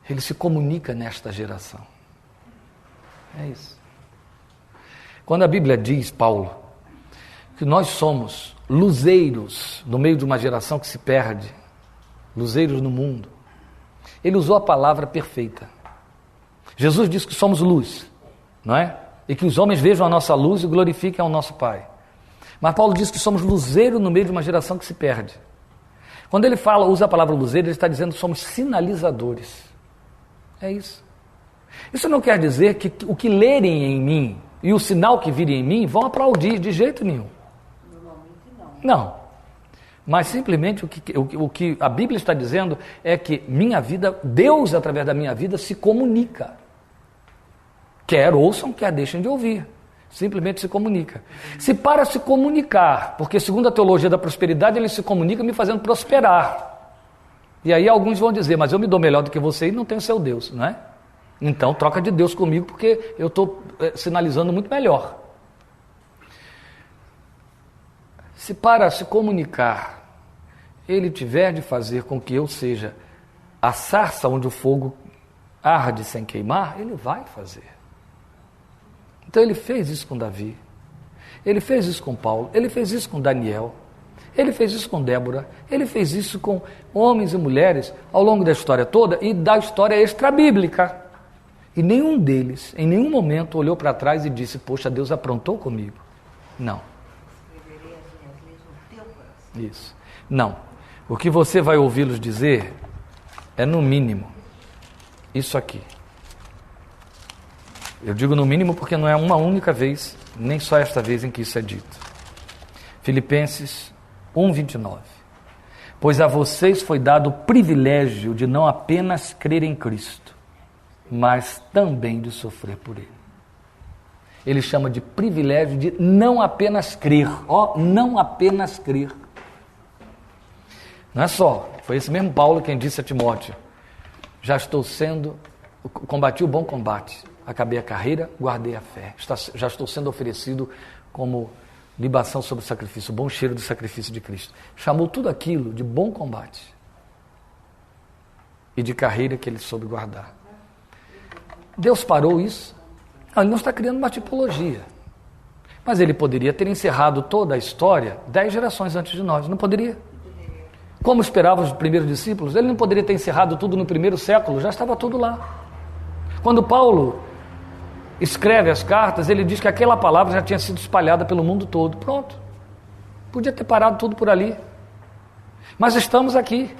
S1: Ele se comunica nesta geração. É isso. Quando a Bíblia diz, Paulo, que nós somos luzeiros no meio de uma geração que se perde, luzeiros no mundo, ele usou a palavra perfeita. Jesus disse que somos luz, não é? E que os homens vejam a nossa luz e glorifiquem ao nosso Pai. Mas Paulo diz que somos luzeiro no meio de uma geração que se perde. Quando ele usa a palavra luzeiro, ele está dizendo que somos sinalizadores. É isso. Isso não quer dizer que o que lerem em mim e o sinal que virem em mim vão aplaudir de jeito nenhum. Não, mas simplesmente o que a Bíblia está dizendo é que minha vida, Deus através da minha vida se comunica. Quer ouçam, quer deixem de ouvir, simplesmente se comunica. Se para se comunicar, porque segundo a teologia da prosperidade, ele se comunica me fazendo prosperar. E aí alguns vão dizer, mas eu me dou melhor do que você e não tenho seu Deus, não é? Então troca de Deus comigo porque eu estou sinalizando muito melhor. Se para se comunicar, ele tiver de fazer com que eu seja a sarça onde o fogo arde sem queimar, ele vai fazer. Então ele fez isso com Davi, ele fez isso com Paulo, ele fez isso com Daniel, ele fez isso com Débora, ele fez isso com homens e mulheres ao longo da história toda e da história extrabíblica. E nenhum deles, em nenhum momento, olhou para trás e disse, poxa, Deus aprontou comigo. Não. Isso. Não. O que você vai ouvi-los dizer é, no mínimo, isso aqui. Eu digo no mínimo porque não é uma única vez, nem só esta vez em que isso é dito. Filipenses 1:29. Pois a vocês foi dado o privilégio de não apenas crer em Cristo, mas também de sofrer por Ele. Ele chama de privilégio de não apenas crer. Não apenas crer. Não é só, foi esse mesmo Paulo quem disse a Timóteo, combati o bom combate, acabei a carreira, guardei a fé, já estou sendo oferecido como libação sobre o sacrifício, o bom cheiro do sacrifício de Cristo. Chamou tudo aquilo de bom combate e de carreira que ele soube guardar. Deus parou isso? Não, ele não está criando uma tipologia, mas ele poderia ter encerrado toda a história 10 gerações antes de nós, não poderia? Como esperavam os primeiros discípulos, ele não poderia ter encerrado tudo no primeiro século, já estava tudo lá. Quando Paulo escreve as cartas, ele diz que aquela palavra já tinha sido espalhada pelo mundo todo. Pronto. Podia ter parado tudo por ali. Mas estamos aqui.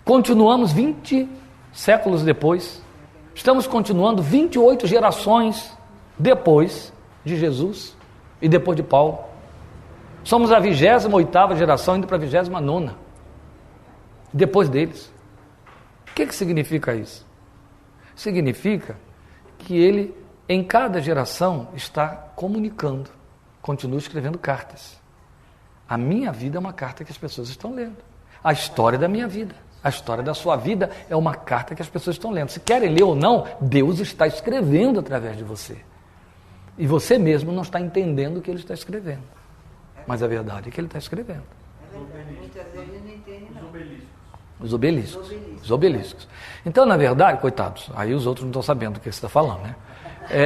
S1: Continuamos 20 séculos depois. Estamos continuando 28 gerações depois de Jesus e depois de Paulo. Somos a 28ª geração, indo para a 29ª. Depois deles. O que significa isso? Significa que ele, em cada geração, está comunicando. Continua escrevendo cartas. A minha vida é uma carta que as pessoas estão lendo. A história da minha vida, a história da sua vida é uma carta que as pessoas estão lendo. Se querem ler ou não, Deus está escrevendo através de você. E você mesmo não está entendendo o que ele está escrevendo. Mas a verdade é que ele está escrevendo.
S3: É verdade. Muitas vezes não entende, não.
S1: Os obeliscos. Os obeliscos. Então, na verdade, coitados, aí os outros não estão sabendo do que você está falando, né?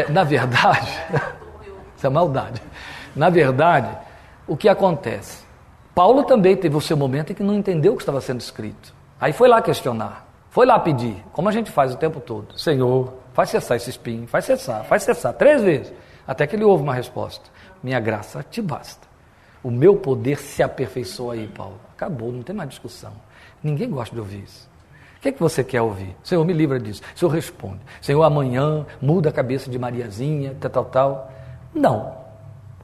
S1: Na verdade, isso é maldade. Na verdade, o que acontece? Paulo também teve o seu momento em que não entendeu o que estava sendo escrito. Aí foi lá questionar, foi lá pedir, como a gente faz o tempo todo. Senhor, faz cessar esse espinho, faz cessar, 3 vezes. Até que ele ouve uma resposta. Minha graça te basta. O meu poder se aperfeiçoa aí, Paulo. Acabou, não tem mais discussão. Ninguém gosta de ouvir isso. O que é que você quer ouvir? Senhor, me livra disso. O Senhor responde. Senhor, amanhã muda a cabeça de Mariazinha, tal. Não.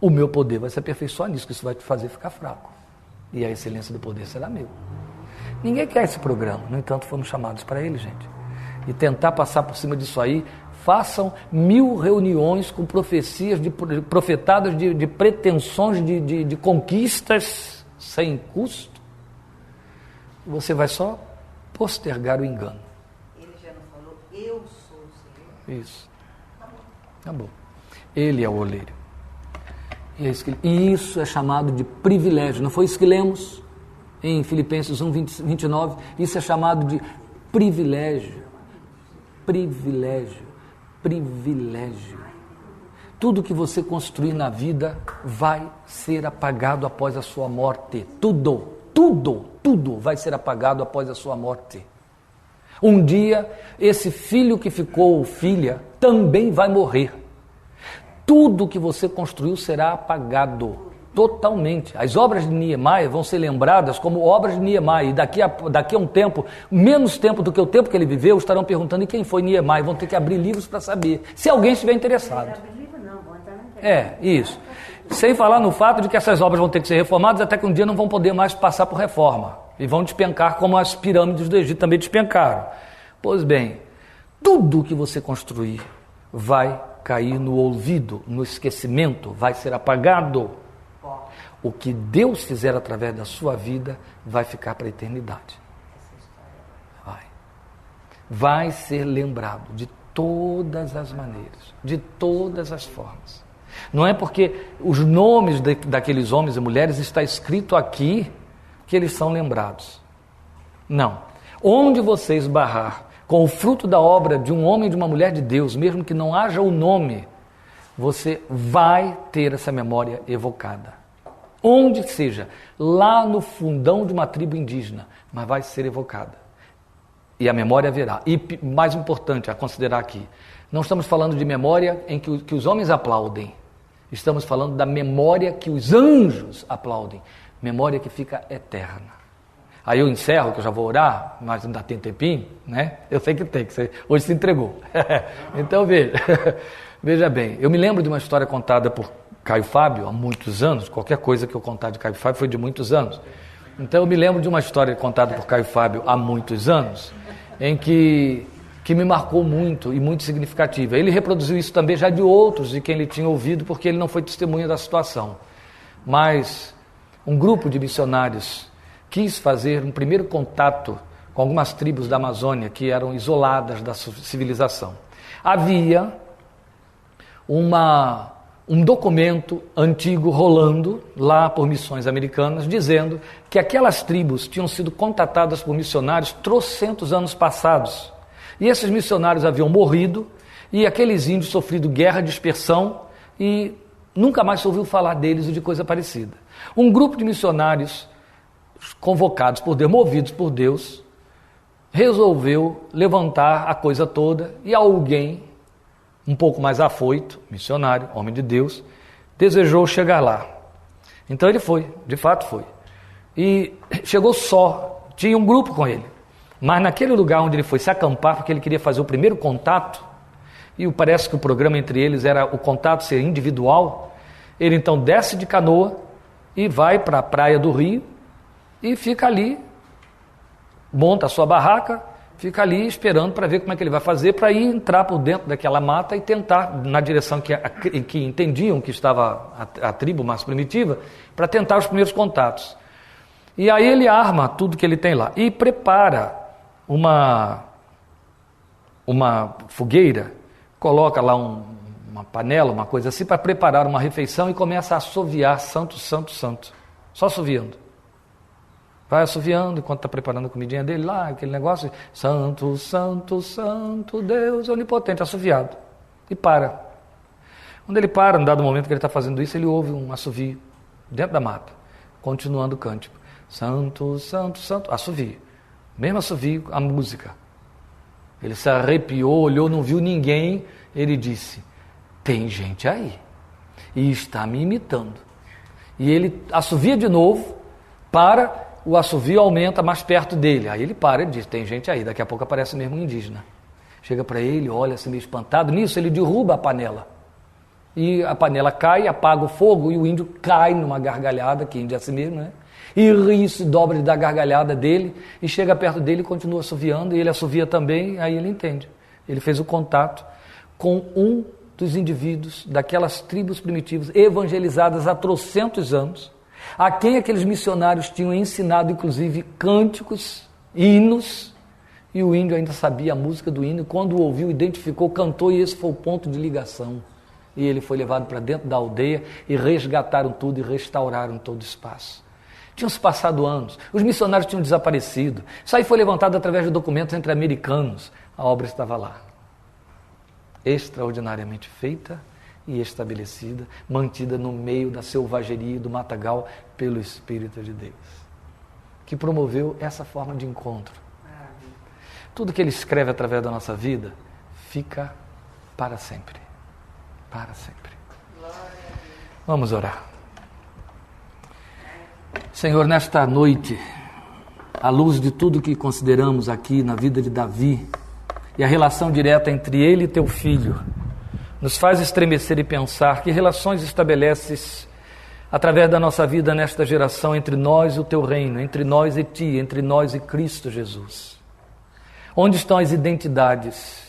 S1: O meu poder vai se aperfeiçoar nisso, que isso vai te fazer ficar fraco. E a excelência do poder será meu. Ninguém quer esse programa. No entanto, fomos chamados para ele, gente. E tentar passar por cima disso aí, façam 1000 reuniões com profecias, profetadas de pretensões de conquistas sem custo. Você vai só postergar o engano.
S3: Ele já não falou, eu sou o Senhor?
S1: Isso. Tá bom. Ele é o oleiro. E isso é chamado de privilégio. Não foi isso que lemos em Filipenses 1, 29? Isso é chamado de privilégio. Privilégio. Privilégio. Tudo que você construir na vida vai ser apagado após a sua morte. Tudo vai ser apagado após a sua morte. Um dia, esse filho que ficou, ou filha, também vai morrer. Tudo que você construiu será apagado, totalmente. As obras de Niemeia vão ser lembradas como obras de Niemeia, e daqui a um tempo, menos tempo do que o tempo que ele viveu, estarão perguntando e quem foi Niemeia, vão ter que abrir livros para saber, se alguém estiver interessado. Isso. Sem falar no fato de que essas obras vão ter que ser reformadas até que um dia não vão poder mais passar por reforma. E vão despencar como as pirâmides do Egito também despencaram. Pois bem, tudo que você construir vai cair no olvido, no esquecimento, vai ser apagado. O que Deus fizer através da sua vida vai ficar para a eternidade. Vai ser lembrado de todas as maneiras, de todas as formas. Não é porque os nomes daqueles homens e mulheres está escrito aqui que eles são lembrados. Não. Onde você esbarrar com o fruto da obra de um homem e de uma mulher de Deus, mesmo que não haja o nome, você vai ter essa memória evocada. Onde seja, lá no fundão de uma tribo indígena, mas vai ser evocada. E a memória haverá. E mais importante a considerar aqui, não estamos falando de memória em que os homens aplaudem. Estamos falando da memória que os anjos aplaudem. Memória que fica eterna. Aí eu encerro, que eu já vou orar, mas ainda tem tempinho, né? Eu sei que tem, que você hoje se entregou. Então veja bem, eu me lembro de uma história contada por Caio Fábio há muitos anos. Qualquer coisa que eu contar de Caio Fábio foi de muitos anos. Então eu me lembro de uma história contada por Caio Fábio há muitos anos, em que me marcou muito e muito significativa. Ele reproduziu isso também já de outros, de quem ele tinha ouvido, porque ele não foi testemunha da situação. Mas um grupo de missionários quis fazer um primeiro contato com algumas tribos da Amazônia que eram isoladas da civilização. Havia um documento antigo rolando lá por missões americanas, dizendo que aquelas tribos tinham sido contatadas por missionários trocentos anos passados. E esses missionários haviam morrido, e aqueles índios sofrido guerra, dispersão, e nunca mais se ouviu falar deles ou de coisa parecida. Um grupo de missionários convocados por Deus, movidos por Deus, resolveu levantar a coisa toda, e alguém, um pouco mais afoito, missionário, homem de Deus, desejou chegar lá. Então ele foi, de fato foi. E chegou só, tinha um grupo com ele. Mas naquele lugar onde ele foi se acampar, porque ele queria fazer o primeiro contato, e parece que o programa entre eles era o contato ser individual, ele então desce de canoa e vai para a praia do Rio e fica ali, monta a sua barraca, fica ali esperando para ver como é que ele vai fazer para ir entrar por dentro daquela mata e tentar, na direção que entendiam que estava a tribo mais primitiva, para tentar os primeiros contatos. E aí ele arma tudo que ele tem lá e prepara uma fogueira, coloca lá uma panela, uma coisa assim, para preparar uma refeição e começa a assoviar santo, santo, santo. Só assoviando. vai assoviando enquanto está preparando a comidinha dele lá, aquele negócio, santo, santo, santo, Deus onipotente, assoviado, e para. Quando ele para, no dado momento que ele está fazendo isso, ele ouve um assovio dentro da mata, continuando o cântico, santo, santo, santo, assovio, mesmo assovio, a música. Ele se arrepiou, olhou, não viu ninguém, ele disse, tem gente aí, e está me imitando. E ele assovia de novo, para, o assovio aumenta mais perto dele. Aí ele para e diz, tem gente aí, daqui a pouco aparece mesmo um indígena. Chega para ele, olha assim meio espantado, nisso ele derruba a panela. E a panela cai, apaga o fogo e o índio cai numa gargalhada, que índio é assim mesmo, né? E ri, se dobra da gargalhada dele e chega perto dele e continua assoviando, e ele assovia também, aí ele entende. Ele fez o contato com um dos indivíduos daquelas tribos primitivas evangelizadas há trocentos anos, a quem aqueles missionários tinham ensinado inclusive cânticos, hinos, e o índio ainda sabia a música do hino, quando o ouviu, identificou, cantou, e esse foi o ponto de ligação. E ele foi levado para dentro da aldeia e resgataram tudo e restauraram todo o espaço. Tinham se passado anos, os missionários tinham desaparecido, isso aí foi levantado através de documentos entre americanos, a obra estava lá, extraordinariamente feita e estabelecida, mantida no meio da selvageria e do matagal pelo Espírito de Deus, que promoveu essa forma de encontro. Tudo que ele escreve através da nossa vida fica para sempre. Para sempre. Vamos orar. Senhor, nesta noite, à luz de tudo que consideramos aqui na vida de Davi e a relação direta entre ele e teu filho, nos faz estremecer e pensar que relações estabeleces através da nossa vida nesta geração entre nós e o teu reino, entre nós e ti, entre nós e Cristo Jesus. Onde estão as identidades?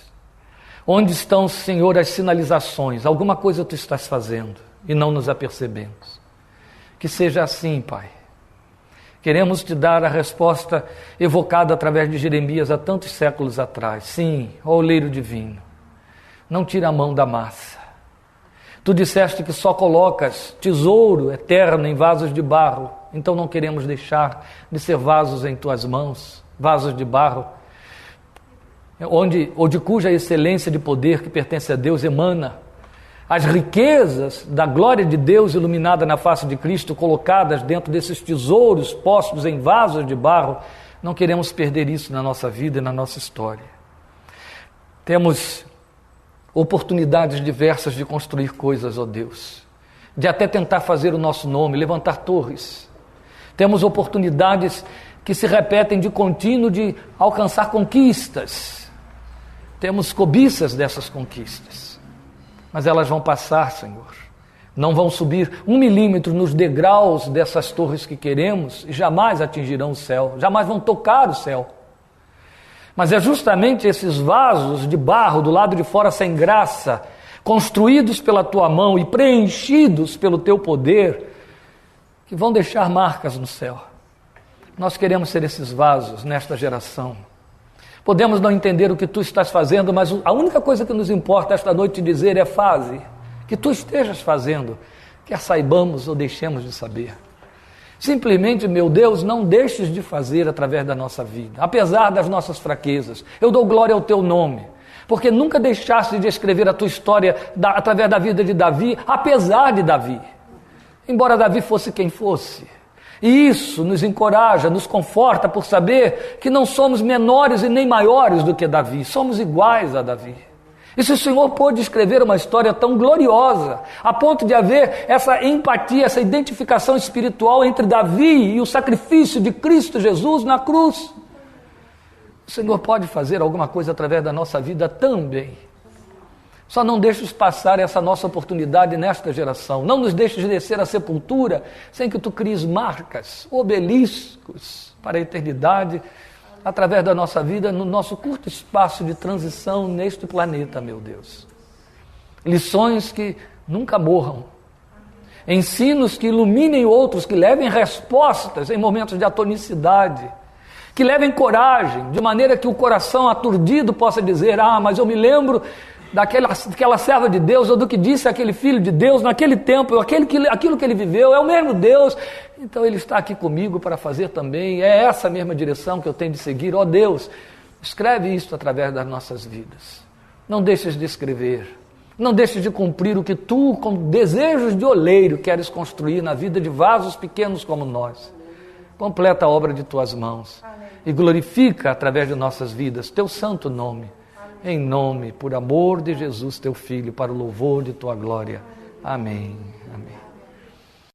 S1: Onde estão, Senhor, as sinalizações? Alguma coisa tu estás fazendo e não nos apercebemos. Que seja assim, Pai. Queremos te dar a resposta evocada através de Jeremias há tantos séculos atrás. Sim, ó oleiro divino, não tira a mão da massa. Tu disseste que só colocas tesouro eterno em vasos de barro, então não queremos deixar de ser vasos em tuas mãos, vasos de barro, ou de cuja excelência de poder que pertence a Deus emana as riquezas da glória de Deus iluminada na face de Cristo, colocadas dentro desses tesouros postos em vasos de barro. Não queremos perder isso na nossa vida e na nossa história. Temos oportunidades diversas de construir coisas, ó Deus, de até tentar fazer o nosso nome, levantar torres. Temos oportunidades que se repetem de contínuo de alcançar conquistas. Temos cobiças dessas conquistas, mas elas vão passar, Senhor. Não vão subir 1 milímetro nos degraus dessas torres que queremos e jamais atingirão o céu, jamais vão tocar o céu. Mas é justamente esses vasos de barro do lado de fora sem graça, construídos pela tua mão e preenchidos pelo teu poder, que vão deixar marcas no céu. Nós queremos ser esses vasos nesta geração. Podemos não entender o que tu estás fazendo, mas a única coisa que nos importa esta noite te dizer é faze, que tu estejas fazendo, quer saibamos ou deixemos de saber. Simplesmente, meu Deus, não deixes de fazer através da nossa vida, apesar das nossas fraquezas. Eu dou glória ao teu nome, porque nunca deixaste de escrever a tua história através da vida de Davi, apesar de Davi. Embora Davi fosse quem fosse. E isso nos encoraja, nos conforta por saber que não somos menores e nem maiores do que Davi, somos iguais a Davi. E se o Senhor pôde escrever uma história tão gloriosa, a ponto de haver essa empatia, essa identificação espiritual entre Davi e o sacrifício de Cristo Jesus na cruz, o Senhor pode fazer alguma coisa através da nossa vida também. Só não deixes passar essa nossa oportunidade nesta geração. Não nos deixes descer à sepultura sem que tu cries marcas, obeliscos para a eternidade, através da nossa vida, no nosso curto espaço de transição neste planeta, meu Deus. Lições que nunca morram. Ensinos que iluminem outros, que levem respostas em momentos de atonicidade, que levem coragem, de maneira que o coração aturdido possa dizer, mas eu me lembro daquela serva de Deus, ou do que disse aquele filho de Deus naquele tempo, aquilo que ele viveu, é o mesmo Deus, então ele está aqui comigo para fazer também, é essa mesma direção que eu tenho de seguir. Ó Deus, escreve isso através das nossas vidas, não deixes de escrever, não deixes de cumprir o que tu, com desejos de oleiro, queres construir na vida de vasos pequenos como nós. Completa a obra de tuas mãos e glorifica através de nossas vidas teu santo nome, em nome, por amor de Jesus, teu Filho, para o louvor de tua glória. Amém. Amém.